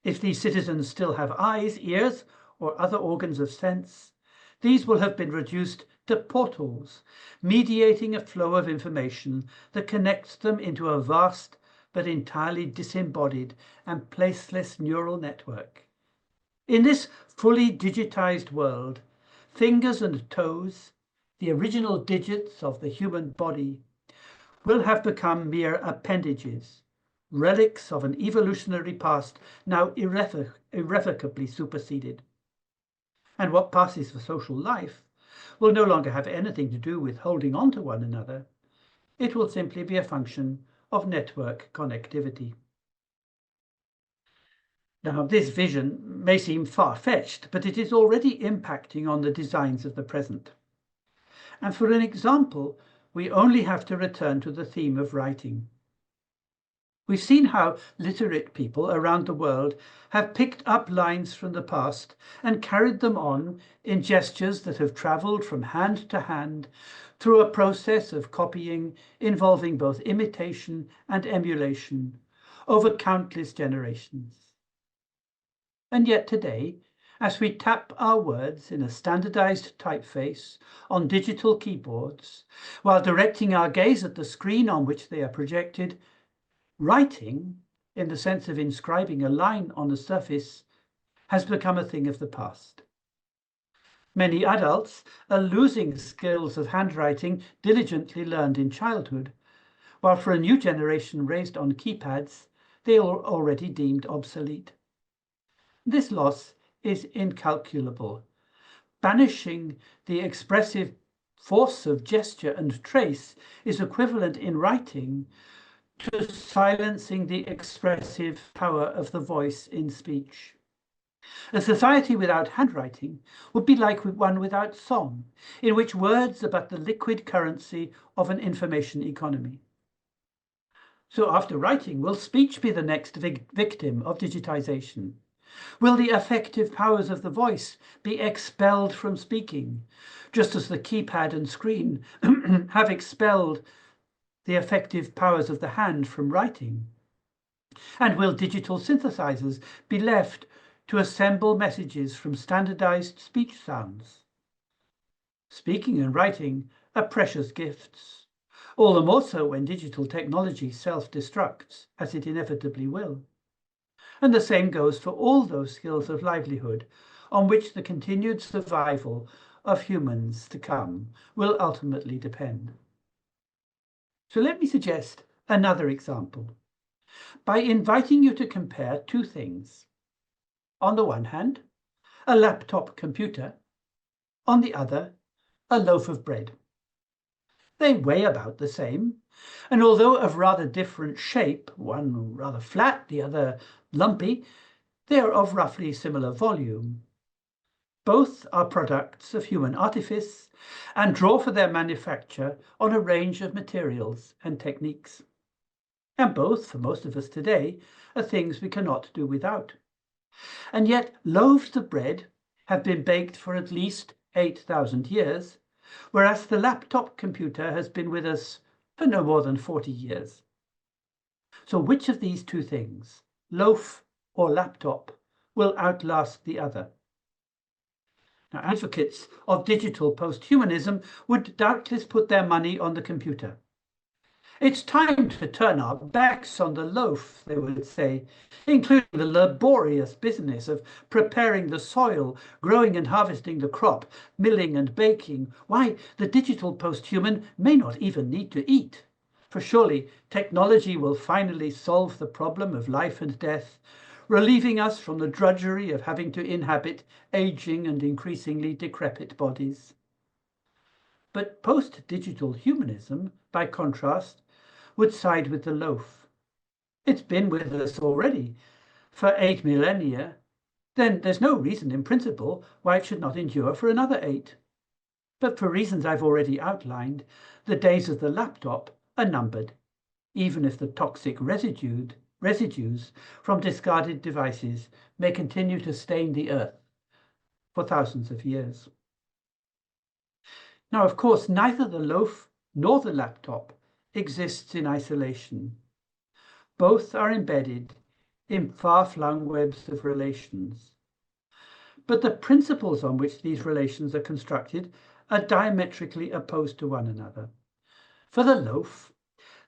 If these citizens still have eyes, ears, or other organs of sense, these will have been reduced to portals, mediating a flow of information that connects them into a vast but entirely disembodied and placeless neural network. In this fully digitized world, fingers and toes, the original digits of the human body, will have become mere appendages, relics of an evolutionary past now irrevocably superseded. And what passes for social life will no longer have anything to do with holding on to one another. It will simply be a function of network connectivity. Now, this vision may seem far-fetched, but it is already impacting on the designs of the present. And for an example, we only have to return to the theme of writing. We've seen how literate people around the world have picked up lines from the past and carried them on in gestures that have traveled from hand to hand through a process of copying involving both imitation and emulation over countless generations. And yet today, as we tap our words in a standardized typeface on digital keyboards, while directing our gaze at the screen on which they are projected, writing, in the sense of inscribing a line on a surface, has become a thing of the past. Many adults are losing skills of handwriting diligently learned in childhood, while for a new generation raised on keypads, they are already deemed obsolete. This loss is incalculable. Banishing the expressive force of gesture and trace is equivalent in writing to silencing the expressive power of the voice in speech. A society without handwriting would be like one without song, in which words are but the liquid currency of an information economy. So after writing, will speech be the next victim of digitization? Will the effective powers of the voice be expelled from speaking, just as the keypad and screen have expelled the effective powers of the hand from writing? And will digital synthesizers be left to assemble messages from standardized speech sounds? Speaking and writing are precious gifts, all the more so when digital technology self-destructs, as it inevitably will. And the same goes for all those skills of livelihood on which the continued survival of humans to come will ultimately depend. So let me suggest another example by inviting you to compare two things. On the one hand, a laptop computer, on the other, a loaf of bread. They weigh about the same, and although of rather different shape, one rather flat, the other lumpy, they are of roughly similar volume. Both are products of human artifice and draw for their manufacture on a range of materials and techniques. And both, for most of us today, are things we cannot do without. And yet loaves of bread have been baked for at least 8,000 years, whereas the laptop computer has been with us for no more than 40 years. So which of these two things, loaf or laptop, will outlast the other? Now, advocates of digital post-humanism would doubtless put their money on the computer. It's time to turn our backs on the loaf, they would say, including the laborious business of preparing the soil, growing and harvesting the crop, milling and baking. Why, the digital post-human may not even need to eat. For surely technology will finally solve the problem of life and death, relieving us from the drudgery of having to inhabit aging and increasingly decrepit bodies. But post-digital humanism, by contrast, would side with the loaf. It's been with us already for 8 millennia. Then there's no reason in principle why it should not endure for another 8. But for reasons I've already outlined, the days of the laptop are numbered, even if the toxic residues from discarded devices may continue to stain the earth for thousands of years. Now, of course, neither the loaf nor the laptop exists in isolation. Both are embedded in far-flung webs of relations. But the principles on which these relations are constructed are diametrically opposed to one another. For the loaf,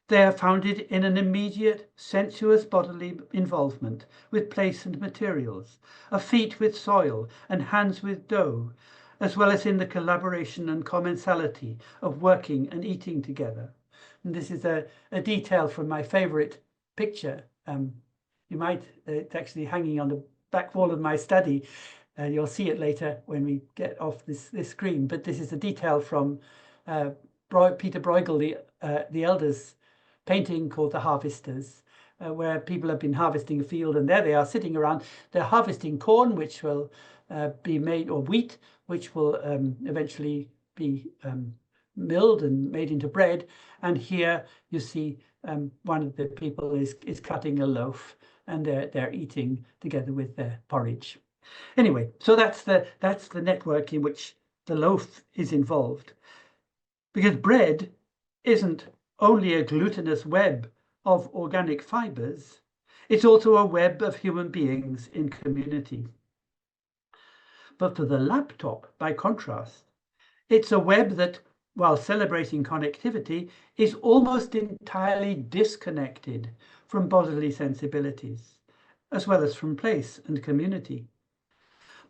they are founded in an immediate, sensuous bodily involvement with place and materials, of feet with soil and hands with dough, as well as in the collaboration and commensality of working and eating together. And this is a detail from my favorite picture. It's actually hanging on the back wall of my study. You'll see it later when we get off this screen. But this is a detail from Peter Bruegel, the Elder's painting called The Harvesters, where people have been harvesting a field, and there they are sitting around. They're harvesting corn, which will be made, or wheat, which will eventually be milled and made into bread. And here you see one of the people is cutting a loaf, and they're eating together with their porridge. Anyway, so that's the network in which the loaf is involved, because bread isn't only a glutinous web of organic fibers, it's also a web of human beings in community. But for the laptop, by contrast, it's a web that, while celebrating connectivity, is almost entirely disconnected from bodily sensibilities, as well as from place and community.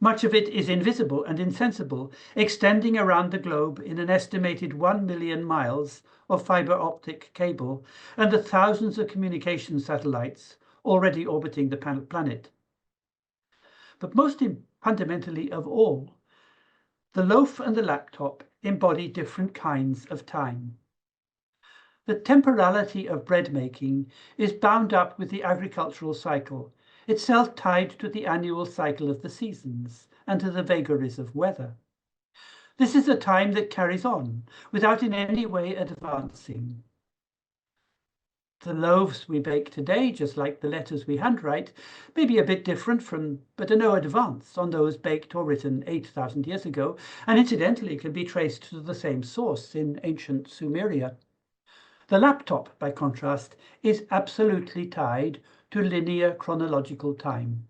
Much of it is invisible and insensible, extending around the globe in an estimated 1 million miles of fiber optic cable and the thousands of communication satellites already orbiting the planet. But most fundamentally of all, the loaf and the laptop embody different kinds of time. The temporality of bread making is bound up with the agricultural cycle, itself tied to the annual cycle of the seasons and to the vagaries of weather. This is a time that carries on without in any way advancing. The loaves we bake today, just like the letters we handwrite, may be a bit different from, but are no advance on those baked or written 8,000 years ago, and incidentally can be traced to the same source in ancient Sumeria. The laptop, by contrast, is absolutely tied to linear chronological time.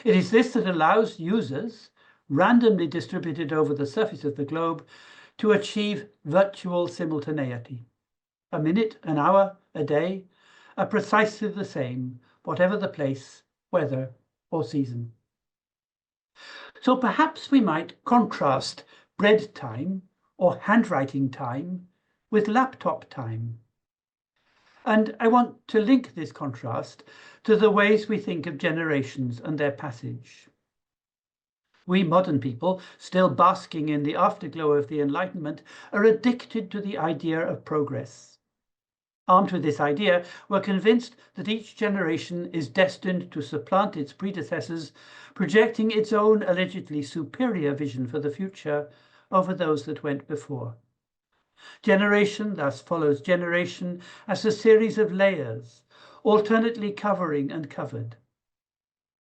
It is this that allows users, randomly distributed over the surface of the globe, to achieve virtual simultaneity. A minute, an hour, a day are precisely the same, whatever the place, weather, or season. So perhaps we might contrast bread time or handwriting time with laptop time. And I want to link this contrast to the ways we think of generations and their passage. We modern people, still basking in the afterglow of the Enlightenment, are addicted to the idea of progress. Armed with this idea, we're convinced that each generation is destined to supplant its predecessors, projecting its own allegedly superior vision for the future over those that went before. Generation thus follows generation as a series of layers, alternately covering and covered.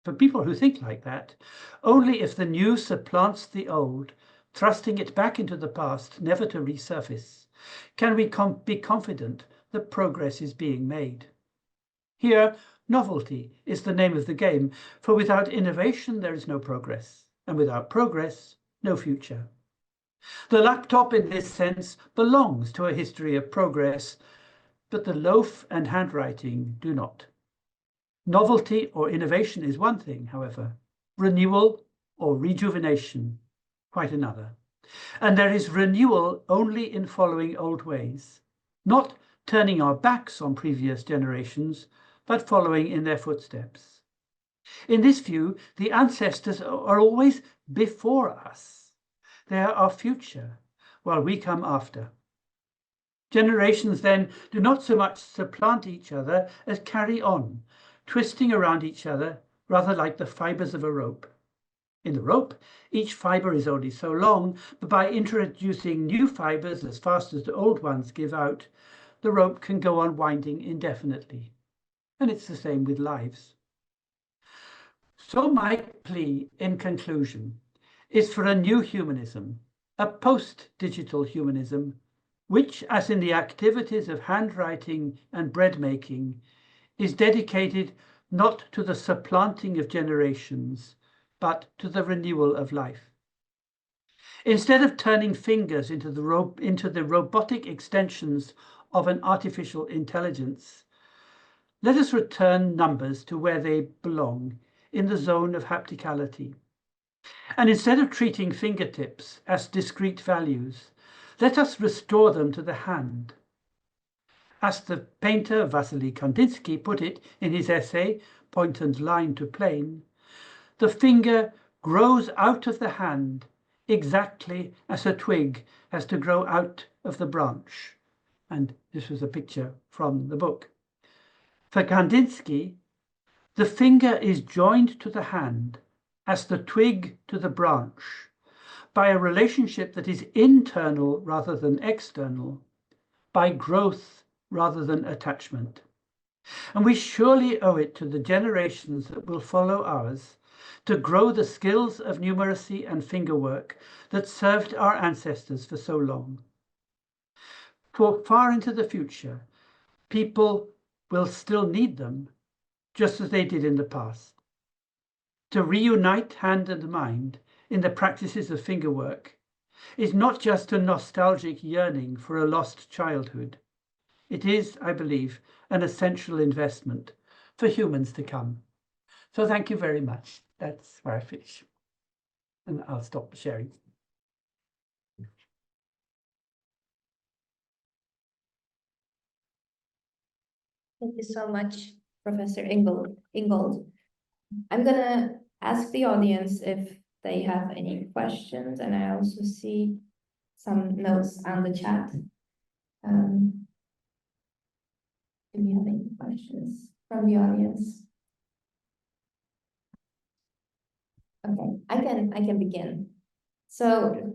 For people who think like that, only if the new supplants the old, thrusting it back into the past, never to resurface, can we be confident that progress is being made. Here, novelty is the name of the game, for without innovation there is no progress, and without progress, no future. The laptop in this sense belongs to a history of progress, but the loaf and handwriting do not. Novelty or innovation is one thing, however, renewal or rejuvenation, quite another. And there is renewal only in following old ways, not turning our backs on previous generations, but following in their footsteps. In this view, the ancestors are always before us. They are our future, while we come after. Generations then do not so much supplant each other as carry on, twisting around each other, rather like the fibers of a rope. In the rope, each fiber is only so long, but by introducing new fibers as fast as the old ones give out, the rope can go on winding indefinitely. And it's the same with lives. So my plea in conclusion is for a new humanism, a post-digital humanism, which, as in the activities of handwriting and bread making, is dedicated not to the supplanting of generations, but to the renewal of life. Instead of turning fingers into the robotic extensions of an artificial intelligence, let us return numbers to where they belong, in the zone of hapticality. And instead of treating fingertips as discrete values, let us restore them to the hand. As the painter Wassily Kandinsky put it in his essay, Point and Line to Plane, the finger grows out of the hand exactly as a twig has to grow out of the branch. And this was a picture from the book. For Kandinsky, the finger is joined to the hand as the twig to the branch by a relationship that is internal rather than external, by growth rather than attachment. And we surely owe it to the generations that will follow ours to grow the skills of numeracy and fingerwork that served our ancestors for so long. For far into the future, people will still need them, just as they did in the past. To reunite hand and mind in the practices of fingerwork is not just a nostalgic yearning for a lost childhood. It is, I believe, an essential investment for humans to come. So thank you very much. That's where I finish. And I'll stop sharing. Thank you so much, Professor Ingold. I'm gonna ask the audience if they have any questions, and I also see some notes on the chat. Do we have any questions from the audience? Okay, I can begin. So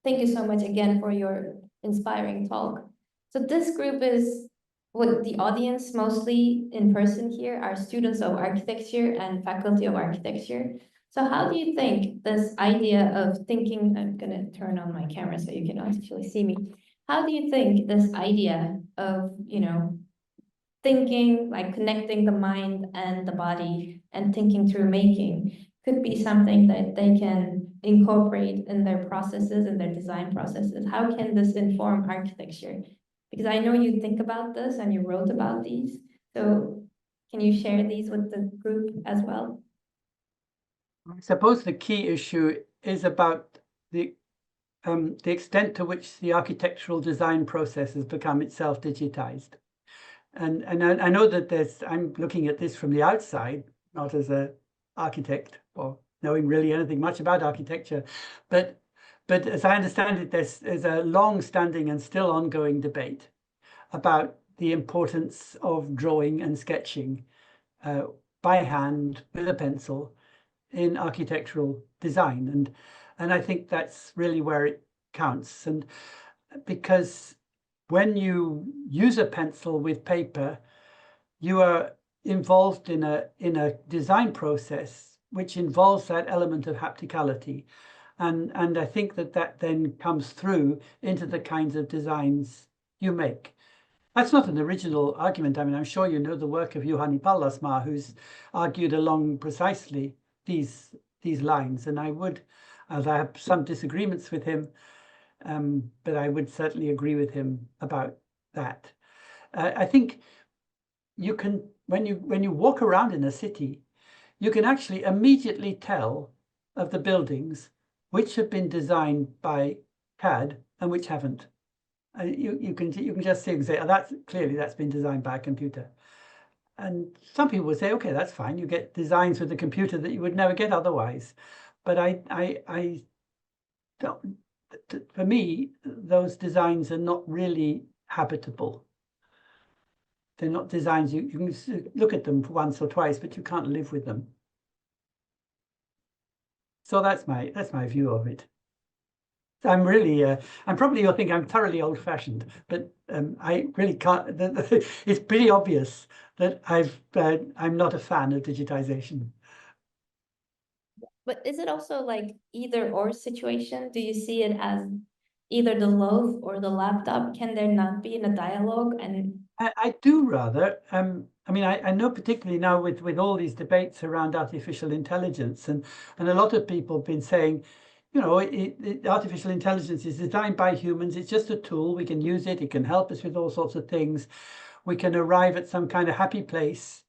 thank you so much again for your inspiring talk. So this group is what the audience, mostly in person here, are students of architecture and faculty of architecture. So how do you think this idea of thinking, I'm gonna turn on my camera so you can actually see me. How do you think this idea of, thinking, like connecting the mind and the body and thinking through making could be something that they can incorporate in their processes and their design processes? How can this inform architecture? Because I know you think about this and you wrote about these. So can you share these with the group as well? I suppose the key issue is about the the extent to which the architectural design process has become itself digitized. And I know that I'm looking at this from the outside, not as an architect or knowing really anything much about architecture, but as I understand it, there's a long-standing and still ongoing debate about the importance of drawing and sketching by hand with a pencil in architectural design, and I think that's really where it counts. And because when you use a pencil with paper, you are involved in a design process which involves that element of hapticality, and I think that then comes through into the kinds of designs you make. That's not an original argument. I mean, I'm sure you know the work of Juhani Pallasmaa, who's argued along precisely these lines, and I have some disagreements with him, but I would certainly agree with him about that. I think you can, when you walk around in a city, you can actually immediately tell of the buildings which have been designed by CAD and which haven't. You can just see exactly that's been designed by a computer. And some people would say, okay, that's fine. You get designs with the computer that you would never get otherwise. But I don't. For me, those designs are not really habitable. They're not designs you can look at them once or twice, but you can't live with them. So that's my view of it. I'm really, I'm probably, you'll think I'm thoroughly old-fashioned, but I really can't. It's pretty obvious that I'm not a fan of digitization. But is it also like either or situation? Do you see it as either the loaf or the laptop? Can there not be in a dialogue? And I do rather. I mean, I know particularly now with all these debates around artificial intelligence, and a lot of people have been saying, you know, artificial intelligence is designed by humans. It's just a tool. We can use it. It can help us with all sorts of things. We can arrive at some kind of happy place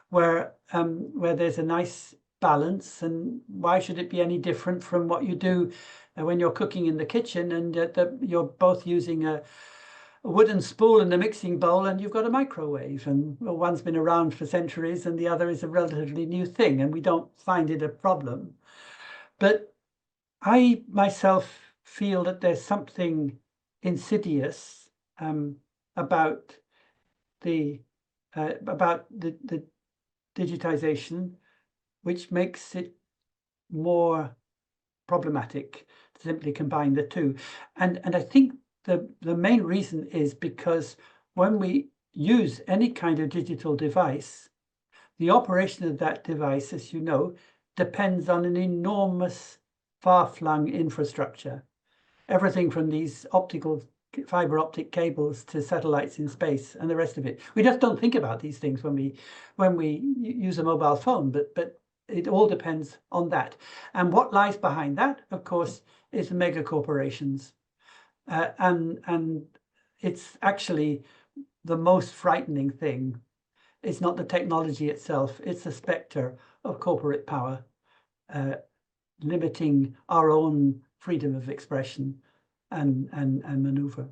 where there's a nice balance. And why should it be any different from what you do when you're cooking in the kitchen and you're both using a wooden spool and a mixing bowl, and you've got a microwave, and one's been around for centuries and the other is a relatively new thing, and we don't find it a problem. But I myself feel that there's something insidious about the digitization, which makes it more problematic to simply combine the two. And I think the main reason is because when we use any kind of digital device, the operation of that device, as you know, depends on an enormous far-flung infrastructure. Everything from these fiber optic cables to satellites in space and the rest of it. We just don't think about these things when we use a mobile phone, but it all depends on that. And what lies behind that, of course, is the mega corporations. And it's actually the most frightening thing. It's not the technology itself, it's the specter of corporate power, limiting our own freedom of expression and maneuver.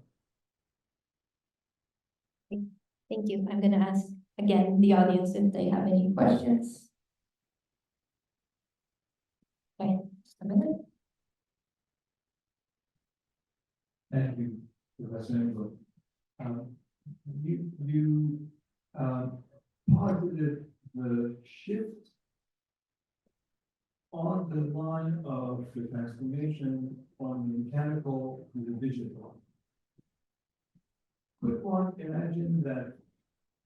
thank you. I'm going to ask again the audience if they have any questions. Okay, just a minute. Thank you, Professor Ingold. You posited the shift on the line of the transformation from the mechanical to the digital. Could one imagine that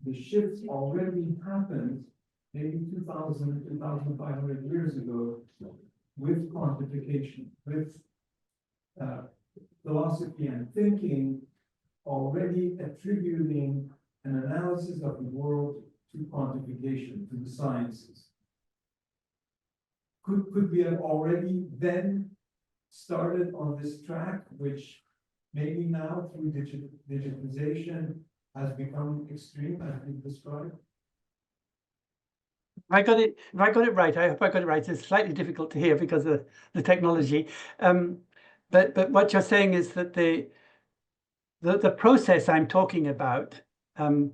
the shift already happened maybe 2,000, 2,500 years ago with quantification, with philosophy and thinking already attributing an analysis of the world to quantification, to the sciences? Could we have already then started on this track, which maybe now through digitization has become extreme, as we described? If I got it right, I hope I got it right. It's slightly difficult to hear because of the technology. but what you're saying is that the process I'm talking about, the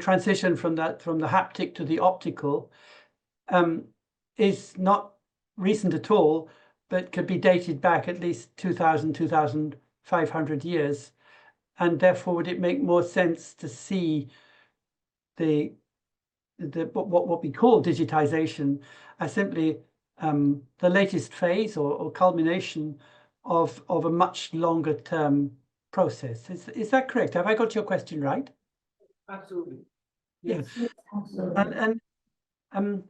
transition from the haptic to the optical, is not recent at all, but could be dated back at least 2,000, 2,500 years. And therefore, would it make more sense to see what we call digitization as simply the latest phase or culmination of a much longer term process? Is that correct? Have I got your question right? Absolutely. Yes. Absolutely. And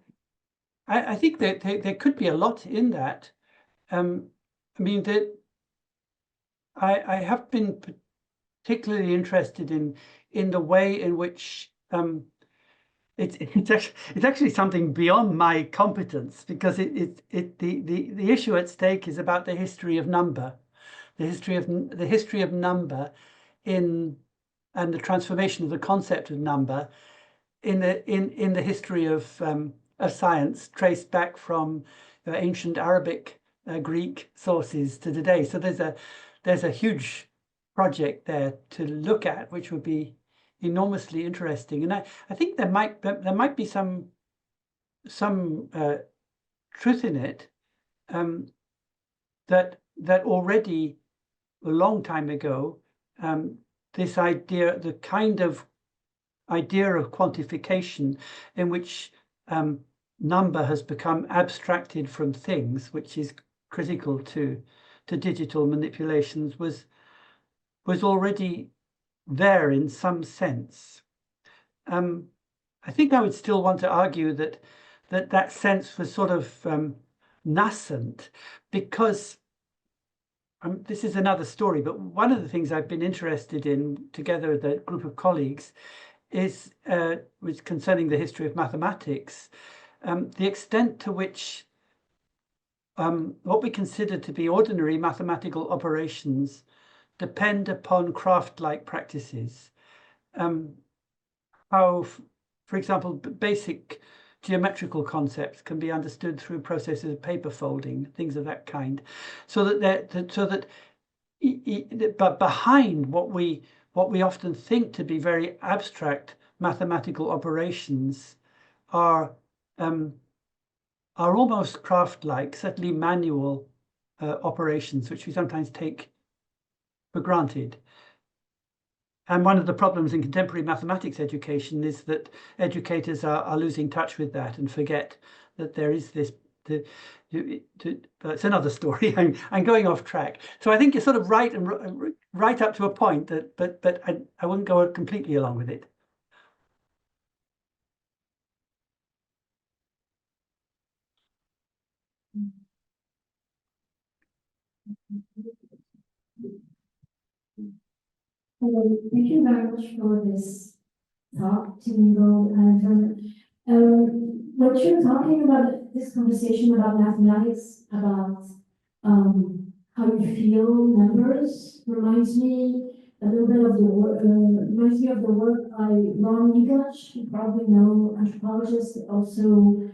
I think that there could be a lot in that. I mean, that I have been particularly interested in the way in which it's actually something beyond my competence, because the issue at stake is about the history of number, the history of number and the transformation of the concept of number in the history of science, traced back from ancient Arabic, Greek sources to today. So there's a huge project there to look at, which would be enormously interesting. And I think there might be some truth in it, that already a long time ago, this idea, the kind of idea of quantification in which number has become abstracted from things, which is critical to digital manipulations, was already there in some sense. I think I would still want to argue that sense was sort of nascent, because this is another story, but one of the things I've been interested in together with a group of colleagues is was concerning the history of mathematics, the extent to which what we consider to be ordinary mathematical operations depend upon craft-like practices. How, for example, basic geometrical concepts can be understood through processes of paper folding, things of that kind, but behind what we often think to be very abstract mathematical operations are almost craft-like, certainly manual operations, which we sometimes take for granted. And one of the problems in contemporary mathematics education is that educators are losing touch with that and forget that there is this. It's another story. I'm going off track. So I think you're sort of right, and right up to a point, that, but I wouldn't go completely along with it. Thank you very much for this talk to Ingold. What you're talking about, this conversation about mathematics, about how you feel numbers, reminds me a little bit of the work, reminds me of the work by Ron Migoch, you probably know, anthropologist, also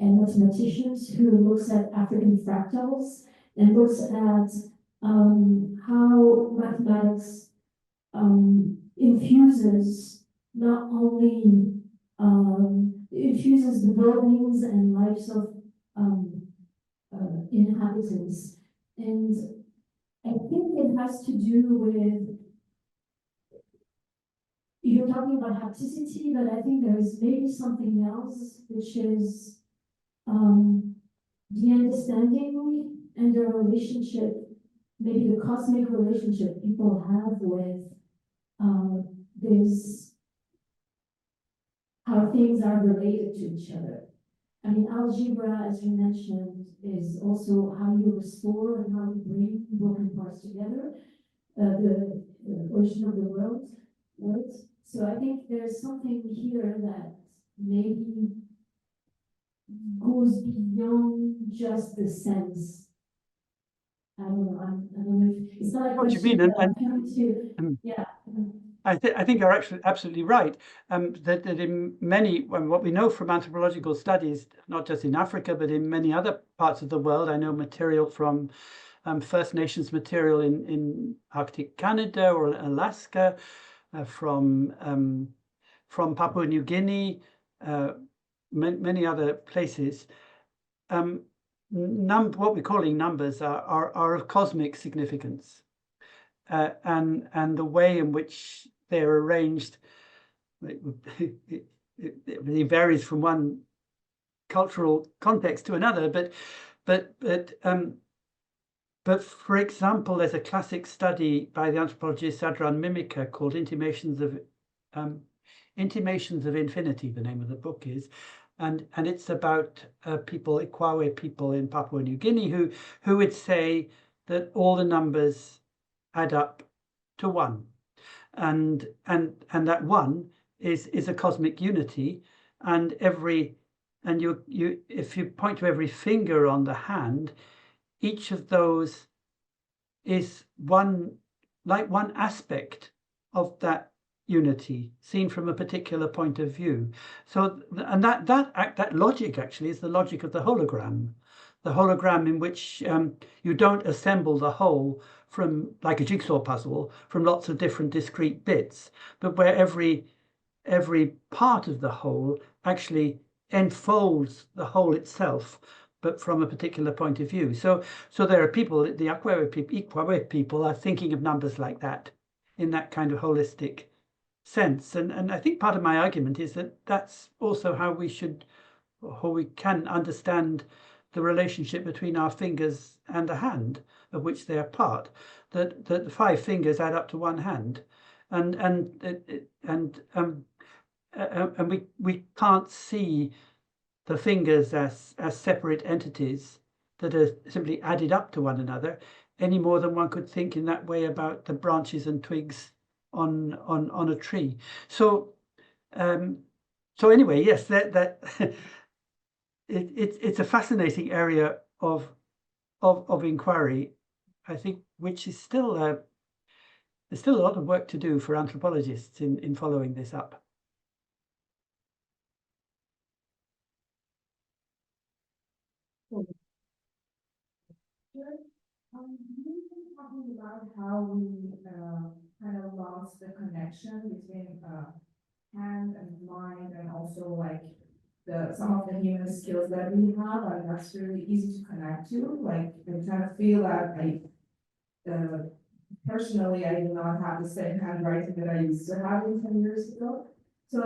and mathematicians, who looks at African fractals and looks at how mathematics infuses not only infuses the buildings and lives of inhabitants. And I think it has to do with, you're talking about hapticity, but I think there's maybe something else, which is the understanding and the relationship, maybe the cosmic relationship people have with this, how things are related to each other. I mean, algebra, as you mentioned, is also how you restore and how you bring broken parts together, the origin of the world, right? So I think there's something here that maybe goes beyond just the sense. I don't know if it's not a What do you question, mean? but I'm trying to, yeah. I think you're actually absolutely right. That in many, what we know from anthropological studies, not just in Africa, but in many other parts of the world, I know material from First Nations material in Arctic Canada or Alaska, from Papua New Guinea, many other places. What we're calling numbers are of cosmic significance. And the way in which they're arranged, it varies from one cultural context to another. But for example, there's a classic study by the anthropologist Adrian Mimica called Intimations of Infinity. The name of the book is, and it's about Ikwawe people in Papua New Guinea who would say that all the numbers add up to one, and that one is a cosmic unity, and you if you point to every finger on the hand, each of those is one aspect of that unity seen from a particular point of view. So and that logic actually is the logic of the hologram in which you don't assemble the whole from, like a jigsaw puzzle, from lots of different discrete bits, but where every part of the whole actually enfolds the whole itself, but from a particular point of view. So there are people, the Ikwawe people are thinking of numbers like that, in that kind of holistic sense. And I think part of my argument is that that's also how we can understand the relationship between our fingers and the hand, of which they are part. That the 5 fingers add up to one hand, and we can't see the fingers as separate entities that are simply added up to one another, any more than one could think in that way about the branches and twigs on a tree. So anyway, yes, that it's a fascinating area of inquiry, I think, which is still there's still a lot of work to do for anthropologists in following this up. You've been talking about how we kind of lost the connection between hand and mind, and also like some of the human skills that we have, and that's really easy to connect to. Like I kind of feel that personally, I do not have the same handwriting that I used to have 10 years ago. So,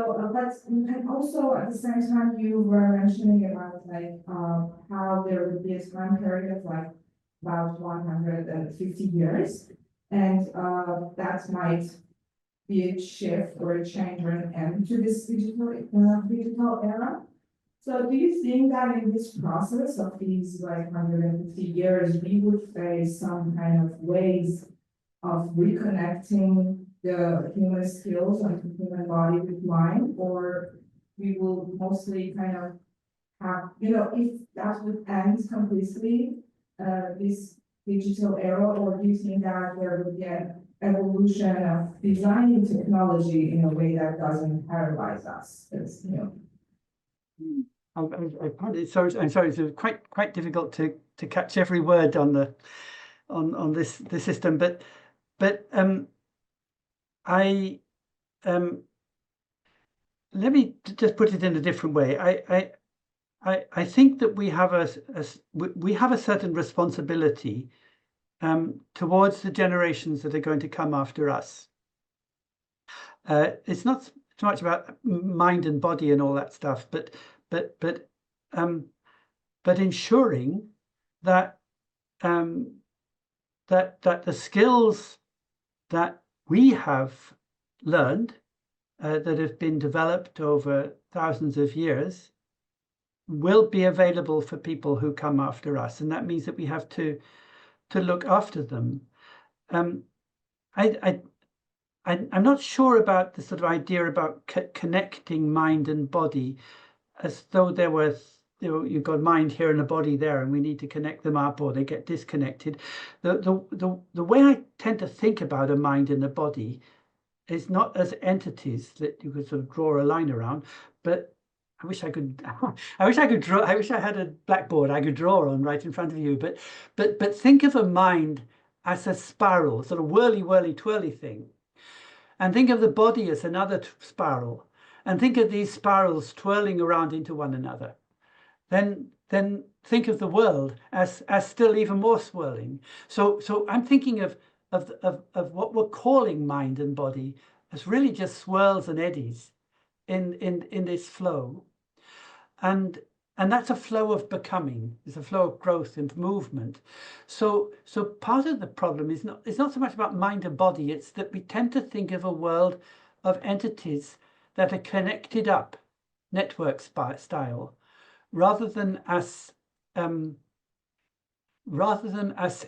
and also at the same time, you were mentioning about like how there would be a time period of like about 150 years, and that might be a shift or a change or an end to this digital era. So do you think that in this process of these like 150 years, we would face some kind of ways of reconnecting the human skills and the human body with mind, or we will mostly kind of have, if that would end completely, this digital era, or do you think that there would be an evolution of designing technology in a way that doesn't paralyze us? I'm sorry, it's quite difficult to catch every word on this system, but let me just put it in a different way. I think that we have a certain responsibility towards the generations that are going to come after us. It's not so much about mind and body and all that stuff, but ensuring that that the skills that we have learned, that have been developed over thousands of years, will be available for people who come after us, and that means that we have to look after them. I'm not sure about the sort of idea about connecting mind and body, as though there was, you've got mind here and a body there, and we need to connect them up, or they get disconnected. The way I tend to think about a mind and a body is not as entities that you could sort of draw a line around, but I wish I could I wish I could draw, I wish I had a blackboard I could draw on right in front of you, but think of a mind as a spiral, sort of whirly twirly thing. And think of the body as another spiral, and think of these spirals twirling around into one another. Then think of the world as still even more swirling. So I'm thinking of what we're calling mind and body as really just swirls and eddies in this flow. And that's a flow of becoming. It's a flow of growth and movement. So part of the problem is not so much about mind and body. It's that we tend to think of a world of entities that are connected up, network style, rather than as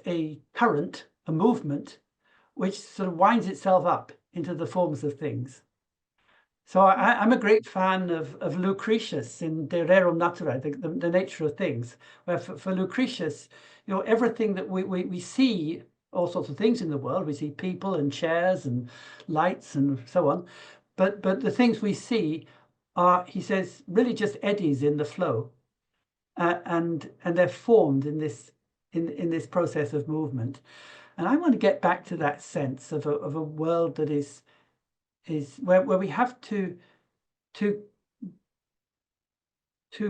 a current, a movement, which sort of winds itself up into the forms of things. So I'm a great fan of Lucretius in De Rerum Natura, the nature of things, where for Lucretius, you know, everything that we see, all sorts of things in the world, we see people and chairs and lights and so on, but the things we see are, he says, really just eddies in the flow, and they're formed in this process of movement. And I want to get back to that sense of a world that is where we have to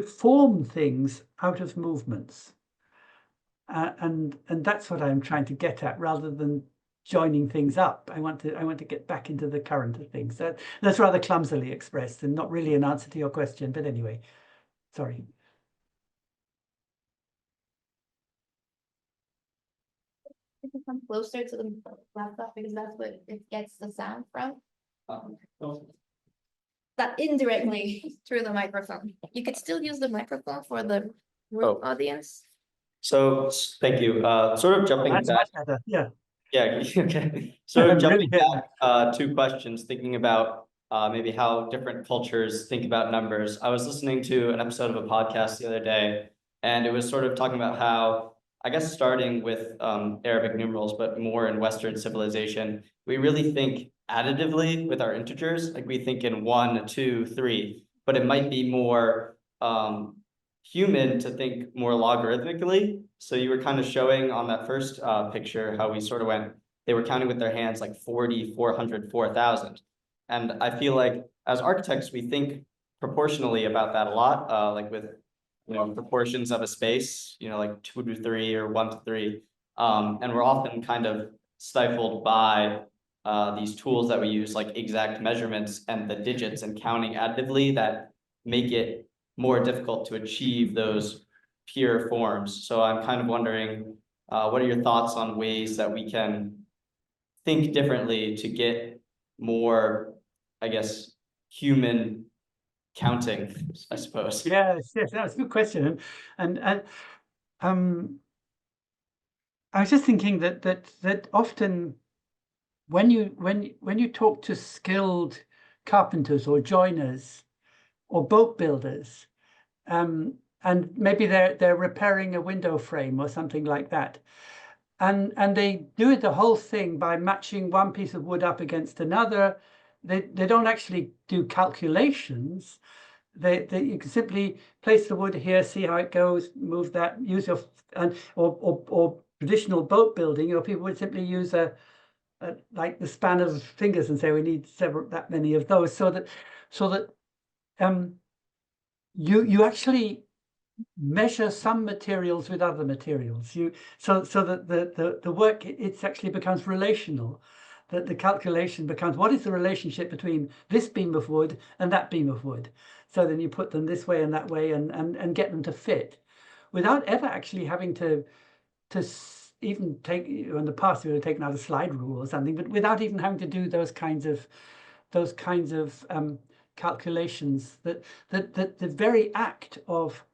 form things out of movements, and that's what I'm trying to get at, rather than joining things up. I want to get back into the current of things. That's rather clumsily expressed and not really an answer to your question, but anyway, sorry. You can come closer to the laptop because that's what it gets the sound from. That indirectly through the microphone. You could still use the microphone for the room audience. So thank you. Sort of jumping That's back. much better. Yeah. Yeah, okay. Sort of Really jumping back, two questions, thinking about maybe how different cultures think about numbers. I was listening to an episode of a podcast the other day, and it was sort of talking about how, I guess starting with Arabic numerals, but more in Western civilization, we really think additively with our integers, like we think in 1, 2, 3, but it might be more human to think more logarithmically. So you were kind of showing on that first picture how we sort of went, they were counting with their hands like 40, 400, 4,000. And I feel like as architects, we think proportionally about that a lot, like with, you know, proportions of a space, you know, like 2 to 3 or 1 to 3. And we're often kind of stifled by these tools that we use, like exact measurements and the digits and counting additively, that make it more difficult to achieve those pure forms. So I'm kind of wondering, what are your thoughts on ways that we can think differently to get more, I guess, human counting, I suppose? Yes, that's a good question. And I was just thinking that often when you talk to skilled carpenters or joiners or boat builders, and maybe they're repairing a window frame or something like that, and they do the whole thing by matching one piece of wood up against another. They don't actually do calculations. You can simply place the wood here, see how it goes, move that, use your or traditional boat building, or people would simply use a like the span of fingers and say we need that many of those, so that you actually measure some materials with other materials. So that the work, it actually becomes relational. That the calculation becomes, what is the relationship between this beam of wood and that beam of wood? So then you put them this way and that way and get them to fit, without ever actually having to even take, in the past we would have taken out a slide rule or something, but without even having to do those kinds of calculations. That the very act of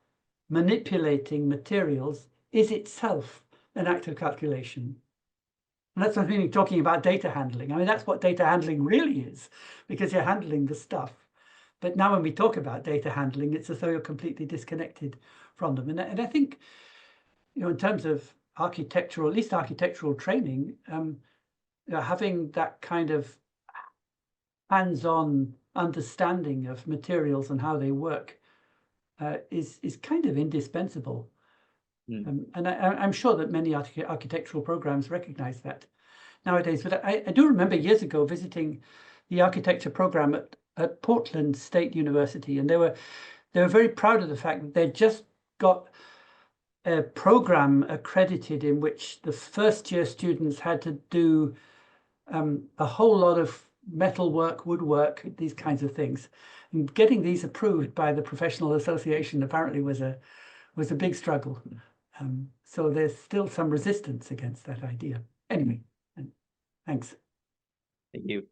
manipulating materials is itself an act of calculation. And that's what I mean, talking about data handling. I mean, that's what data handling really is, because you're handling the stuff. But now when we talk about data handling, it's as though you're completely disconnected from them. And I think, you know, in terms of architectural, at least architectural training, you know, having that kind of hands-on understanding of materials and how they work is kind of indispensable. And I'm sure that many architectural programs recognize that nowadays. But I do remember years ago visiting the architecture program at Portland State University, and they were very proud of the fact that they'd just got a program accredited in which the first-year students had to do a whole lot of metal work, woodwork, these kinds of things. And getting these approved by the professional association apparently was a big struggle. So there's still some resistance against that idea. Anyway, thanks. Thank you.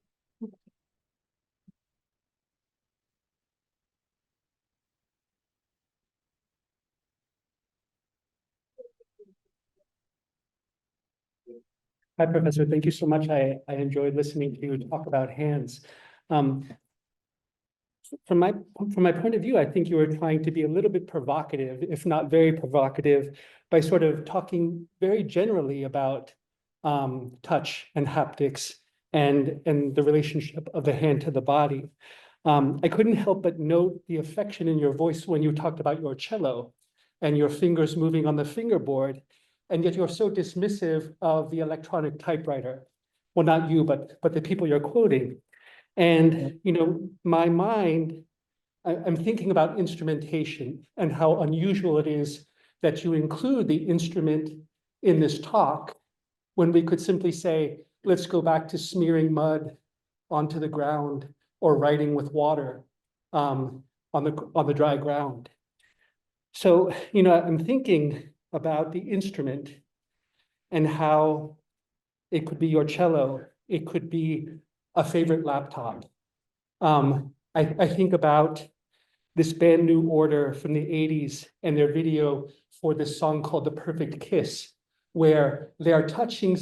Hi, Professor. Thank you so much. I enjoyed listening to you talk about hands. From my point of view, I think you were trying to be a little bit provocative, if not very provocative, by sort of talking very generally about touch and haptics and the relationship of the hand to the body. I couldn't help but note the affection in your voice when you talked about your cello and your fingers moving on the fingerboard, and yet you're so dismissive of the electronic typewriter. Well, not you, but the people you're quoting. And, you know, my mind, I'm thinking about instrumentation and how unusual it is that you include the instrument in this talk when we could simply say, let's go back to smearing mud onto the ground or writing with water on the dry ground. So, you know, I'm thinking about the instrument and how it could be your cello, it could be a favorite laptop. I think about this band New Order from the 80s and their video for this song called The Perfect Kiss, where they are touching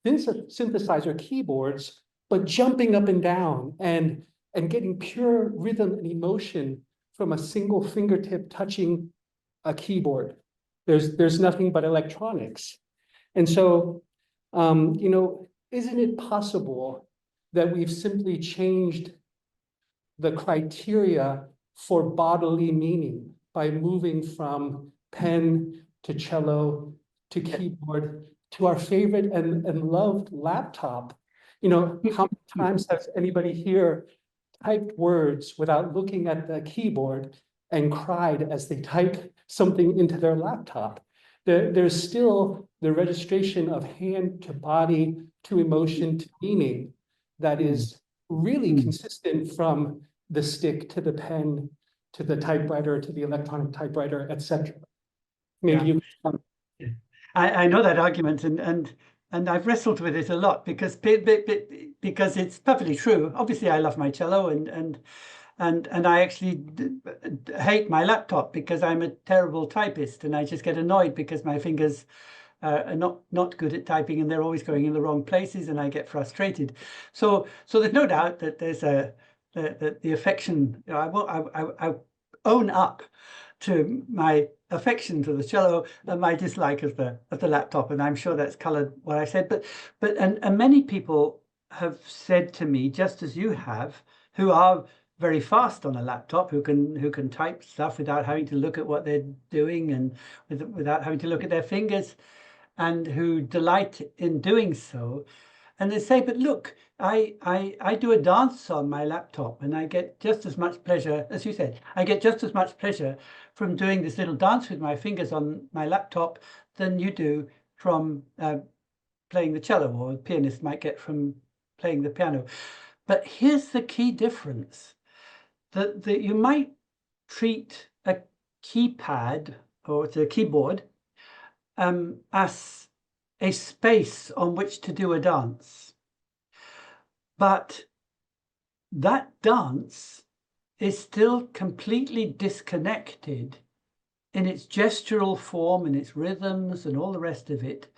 synthesizer keyboards, but jumping up and down and getting pure rhythm and emotion from a single fingertip touching a keyboard. There's nothing but electronics. And so, you know, isn't it possible that we've simply changed the criteria for bodily meaning by moving from pen to cello to keyboard to our favorite and loved laptop? You know, how many times has anybody here typed words without looking at the keyboard and cried as they type something into their laptop? There's still the registration of hand to body to emotion to meaning that is really consistent from the stick to the pen to the typewriter to the electronic typewriter, etc. Maybe you. I know that argument, and I've wrestled with it a lot because it's perfectly true. Obviously, I love my cello, and I actually hate my laptop because I'm a terrible typist, and I just get annoyed because my fingers are not good at typing, and they're always going in the wrong places, and I get frustrated. So there's no doubt that there's the affection. I own up to my affection to the cello and my dislike of the laptop, and I'm sure that's colored what I said. But many people have said to me, just as you have, who are very fast on a laptop, who can type stuff without having to look at what they're doing and without having to look at their fingers, and who delight in doing so. And they say, but look, I do a dance on my laptop and I get just as much pleasure, as you said, I get just as much pleasure from doing this little dance with my fingers on my laptop than you do from playing the cello, or a pianist might get from playing the piano. But here's the key difference, that you might treat a keypad or a keyboard as a space on which to do a dance. But that dance is still completely disconnected in its gestural form and its rhythms and all the rest of it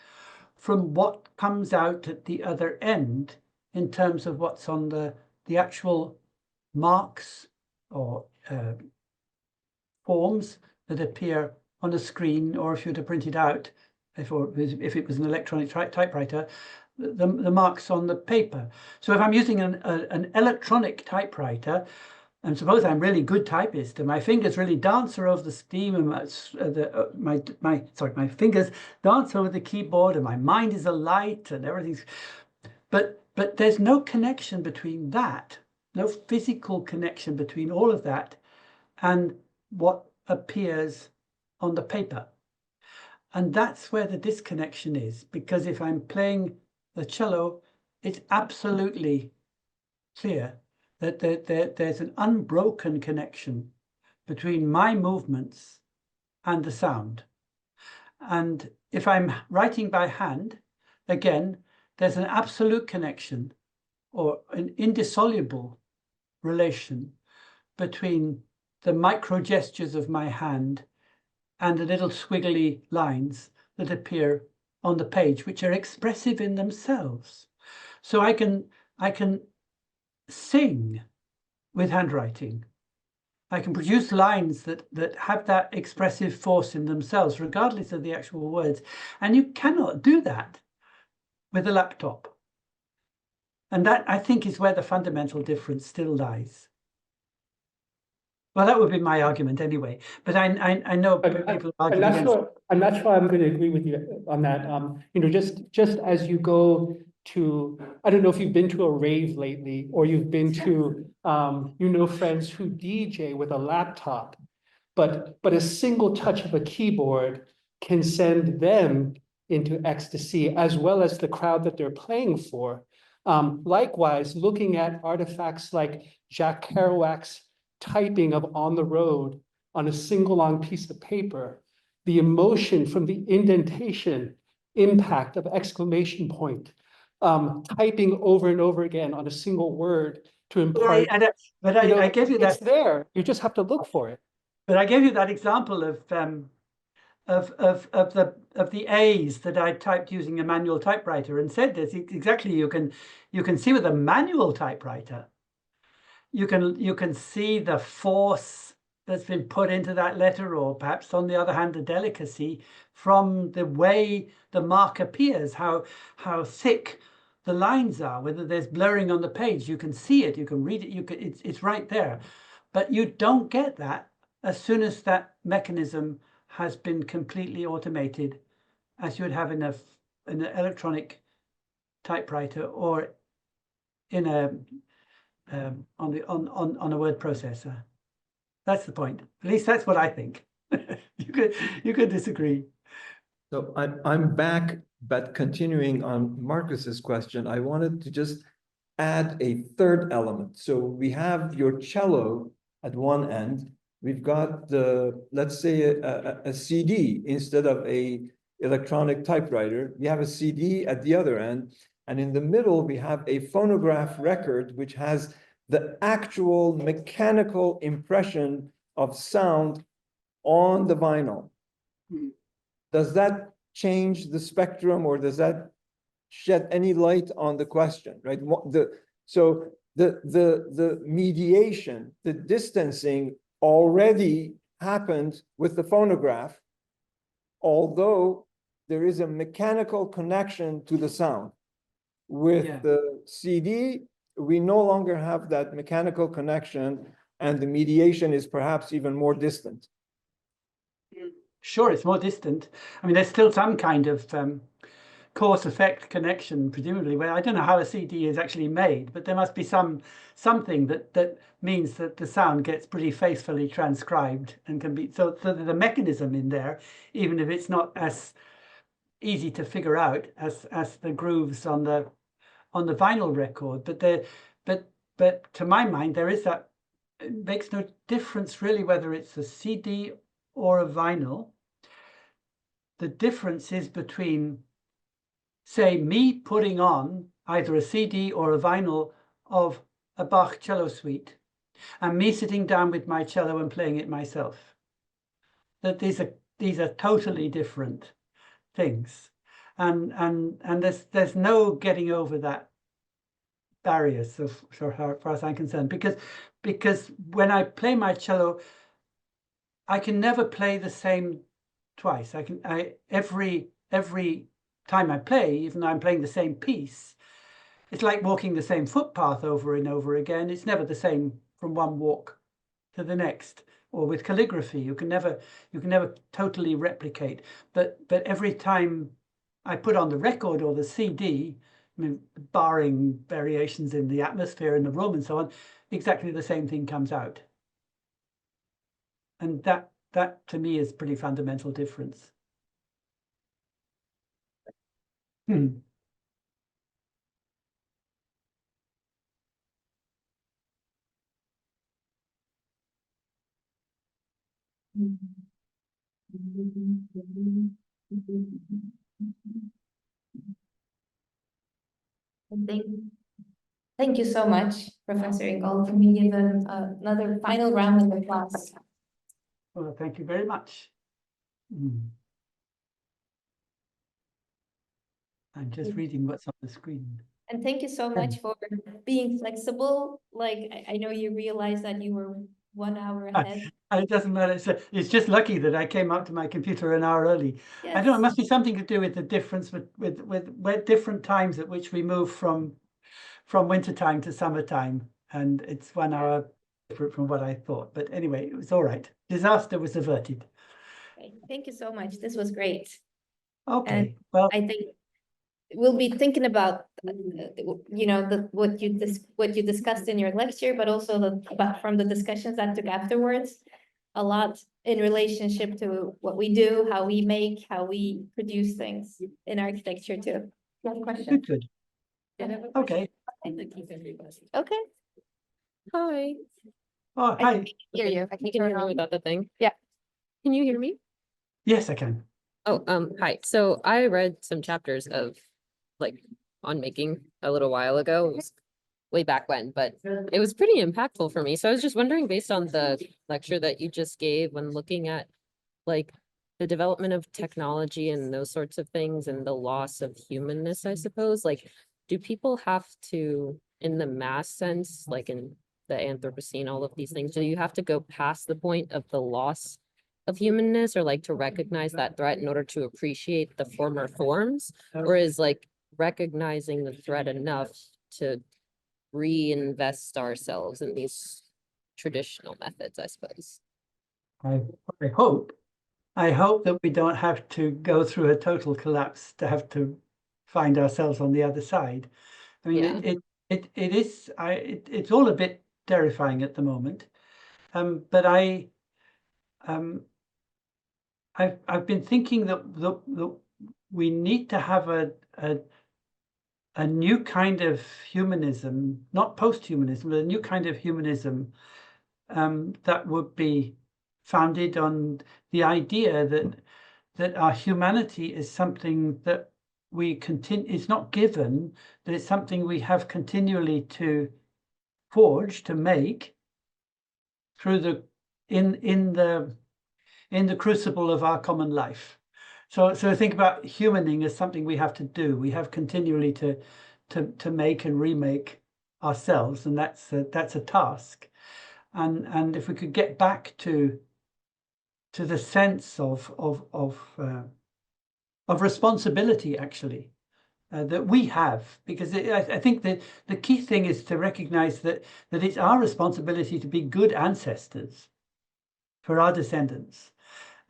from what comes out at the other end in terms of what's on the actual marks or forms that appear on a screen, or if you were to print it out, if it was an electronic typewriter, the marks on the paper. So if I'm using an electronic typewriter, and suppose I'm really good typist, and my fingers really dance over the steam, and my fingers dance over the keyboard, and my mind is alight, and everything's. But there's no connection between that, no physical connection between all of that, and what appears on the paper. And that's where the disconnection is, because if I'm playing the cello, it's absolutely clear that there's an unbroken connection between my movements and the sound. And if I'm writing by hand, again, there's an absolute connection or an indissoluble relation between the micro gestures of my hand and the little squiggly lines that appear on the page, which are expressive in themselves. So I can sing with handwriting. I can produce lines that have that expressive force in themselves, regardless of the actual words. And you cannot do that with a laptop. And that, I think, is where the fundamental difference still lies. Well, that would be my argument anyway. But I know people argue against. I'm not sure I'm going to agree with you on that. Just as you go to, I don't know if you've been to a rave lately, or you've been to, friends who DJ with a laptop, but a single touch of a keyboard can send them into ecstasy, as well as the crowd that they're playing for. Likewise, looking at artifacts like Jack Kerouac's typing of On the Road on a single long piece of paper, the emotion from the indentation, impact of exclamation point, typing over and over again on a single word to impart. I gave you that. It's there. You just have to look for it. But I gave you that example of the A's that I typed using a manual typewriter, and said this exactly. You can see with a manual typewriter, you can see the force that's been put into that letter, or perhaps on the other hand, the delicacy from the way the mark appears, how thick the lines are, whether there's blurring on the page. You can see it, you can read it, it's right there. But you don't get that as soon as that mechanism has been completely automated, as you would have in an electronic typewriter, or in on a word processor. That's the point. At least that's what I think. You could disagree. So I'm back, but continuing on Marcus's question, I wanted to just add a third element. So we have your cello at one end. We've got let's say a CD instead of a electronic typewriter. We have a CD at the other end, and in the middle we have a phonograph record which has the actual mechanical impression of sound on the vinyl. Does that change the spectrum, or does that shed any light on the question, right? So the mediation, the distancing already happened with the phonograph, although there is a mechanical connection to the sound. With the CD, we no longer have that mechanical connection, and the mediation is perhaps even more distant. Sure, it's more distant. I mean, there's still some kind of cause effect connection, presumably. Well, I don't know how a CD is actually made, but there must be something that means that the sound gets pretty faithfully transcribed and can be. So there's a mechanism in there, even if it's not as easy to figure out as the grooves on the vinyl record. But to my mind, there is that. It makes no difference really whether it's a CD or a vinyl. The difference is between, say, me putting on either a CD or a vinyl of a Bach cello suite, and me sitting down with my cello and playing it myself. That these are totally different things, and there's no getting over that barrier, so far as I'm concerned, because when I play my cello, I can never play the same twice. Every time I play, even though I'm playing the same piece, it's like walking the same footpath over and over again. It's never the same from one walk to the next. Or with calligraphy, you can never totally replicate. But every time I put on the record or the CD, I mean, barring variations in the atmosphere in the room and so on, exactly the same thing comes out. And that to me is pretty fundamental difference. Thank you so much, Professor Ingold. Can we give another final round of applause? Well, thank you very much. I'm just reading what's on the screen. And thank you so much for being flexible. Like, I know you realized that you were 1 hour ahead. It doesn't matter. It's just lucky that I came up to my computer an hour early. Yes. I don't know, it must be something to do with the difference with different times at which we move from winter time to summertime. And it's 1 hour different from what I thought. But anyway, it was all right. Disaster was averted. Okay, thank you so much. This was great. Okay, And well, I think we'll be thinking about, you know, what you discussed in your lecture, but also from the discussions that took afterwards, a lot in relationship to what we do, how we make, how we produce things in architecture too. You have a question? good. I have a Okay. question. Okay. Hi. Oh, I hi. can hear you. I can You can turn hear me on. without the thing. Yeah. Can you hear me? Yes, I can. Oh, hi. So I read some chapters of like on making a little while ago. It was way back when, but it was pretty impactful for me. So I was just wondering, based on the lecture that you just gave, when looking at like the development of technology and those sorts of things and the loss of humanness, I suppose, like, do people have to, in the mass sense, like in the Anthropocene, all of these things, do you have to go past the point of the loss of humanness, or like to recognize that threat in order to appreciate the former forms? Or is like recognizing the threat enough to reinvest ourselves in these traditional methods, I suppose? I hope that we don't have to go through a total collapse to have to find ourselves on the other side. I mean, Yeah. it's all a bit terrifying at the moment. But I've been thinking that we need to have a new kind of humanism, not post-humanism, but a new kind of humanism that would be founded on the idea that our humanity is something that we is not given, that it's something we have continually to forge, to make through in the crucible of our common life. So think about humaning as something we have to do. We have continually to make and remake ourselves, and that's a task. And if we could get back to the sense of responsibility, actually, that we have, because I think that the key thing is to recognize that it's our responsibility to be good ancestors for our descendants.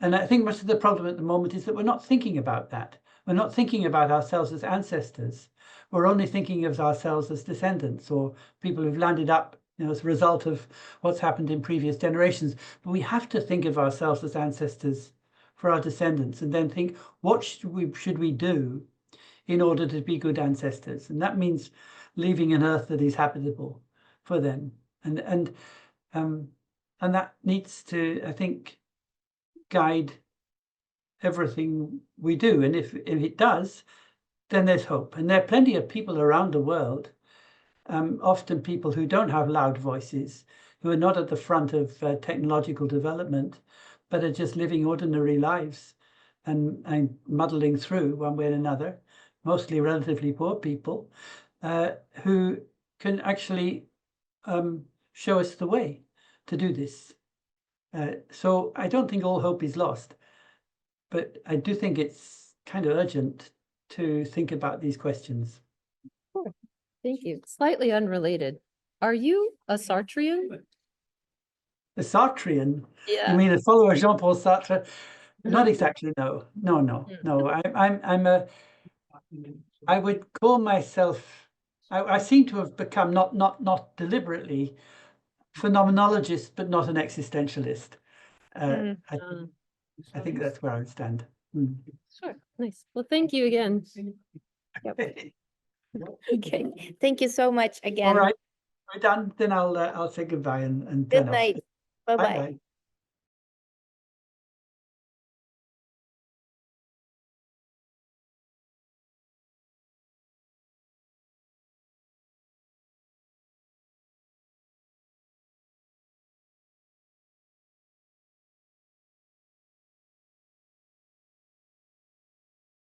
And I think much of the problem at the moment is that we're not thinking about that. We're not thinking about ourselves as ancestors. We're only thinking of ourselves as descendants or people who've landed up, you know, as a result of what's happened in previous generations. But we have to think of ourselves as ancestors for our descendants, and then think, what should we do in order to be good ancestors? And that means leaving an earth that is habitable for them. And that needs to, I think, guide everything we do. And if it does, then there's hope. And there are plenty of people around the world, often people who don't have loud voices, who are not at the front of technological development, but are just living ordinary lives and muddling through one way or another, mostly relatively poor people, who can actually show us the way to do this. So I don't think all hope is lost, but I do think it's kind of urgent to think about these questions. Thank you. Slightly unrelated. Are you a Sartrean? The Sartrean, you Yeah. mean a follower of Jean-Paul Sartre? Not exactly, no. I would call myself, I seem to have become not deliberately phenomenologist, but not an existentialist. I think that's where I would stand. Sure. Nice. Well, thank you again. Okay, thank you so much again. All right, we're done. Then I'll say goodbye and Good turn off. night. Bye-bye. Bye-bye.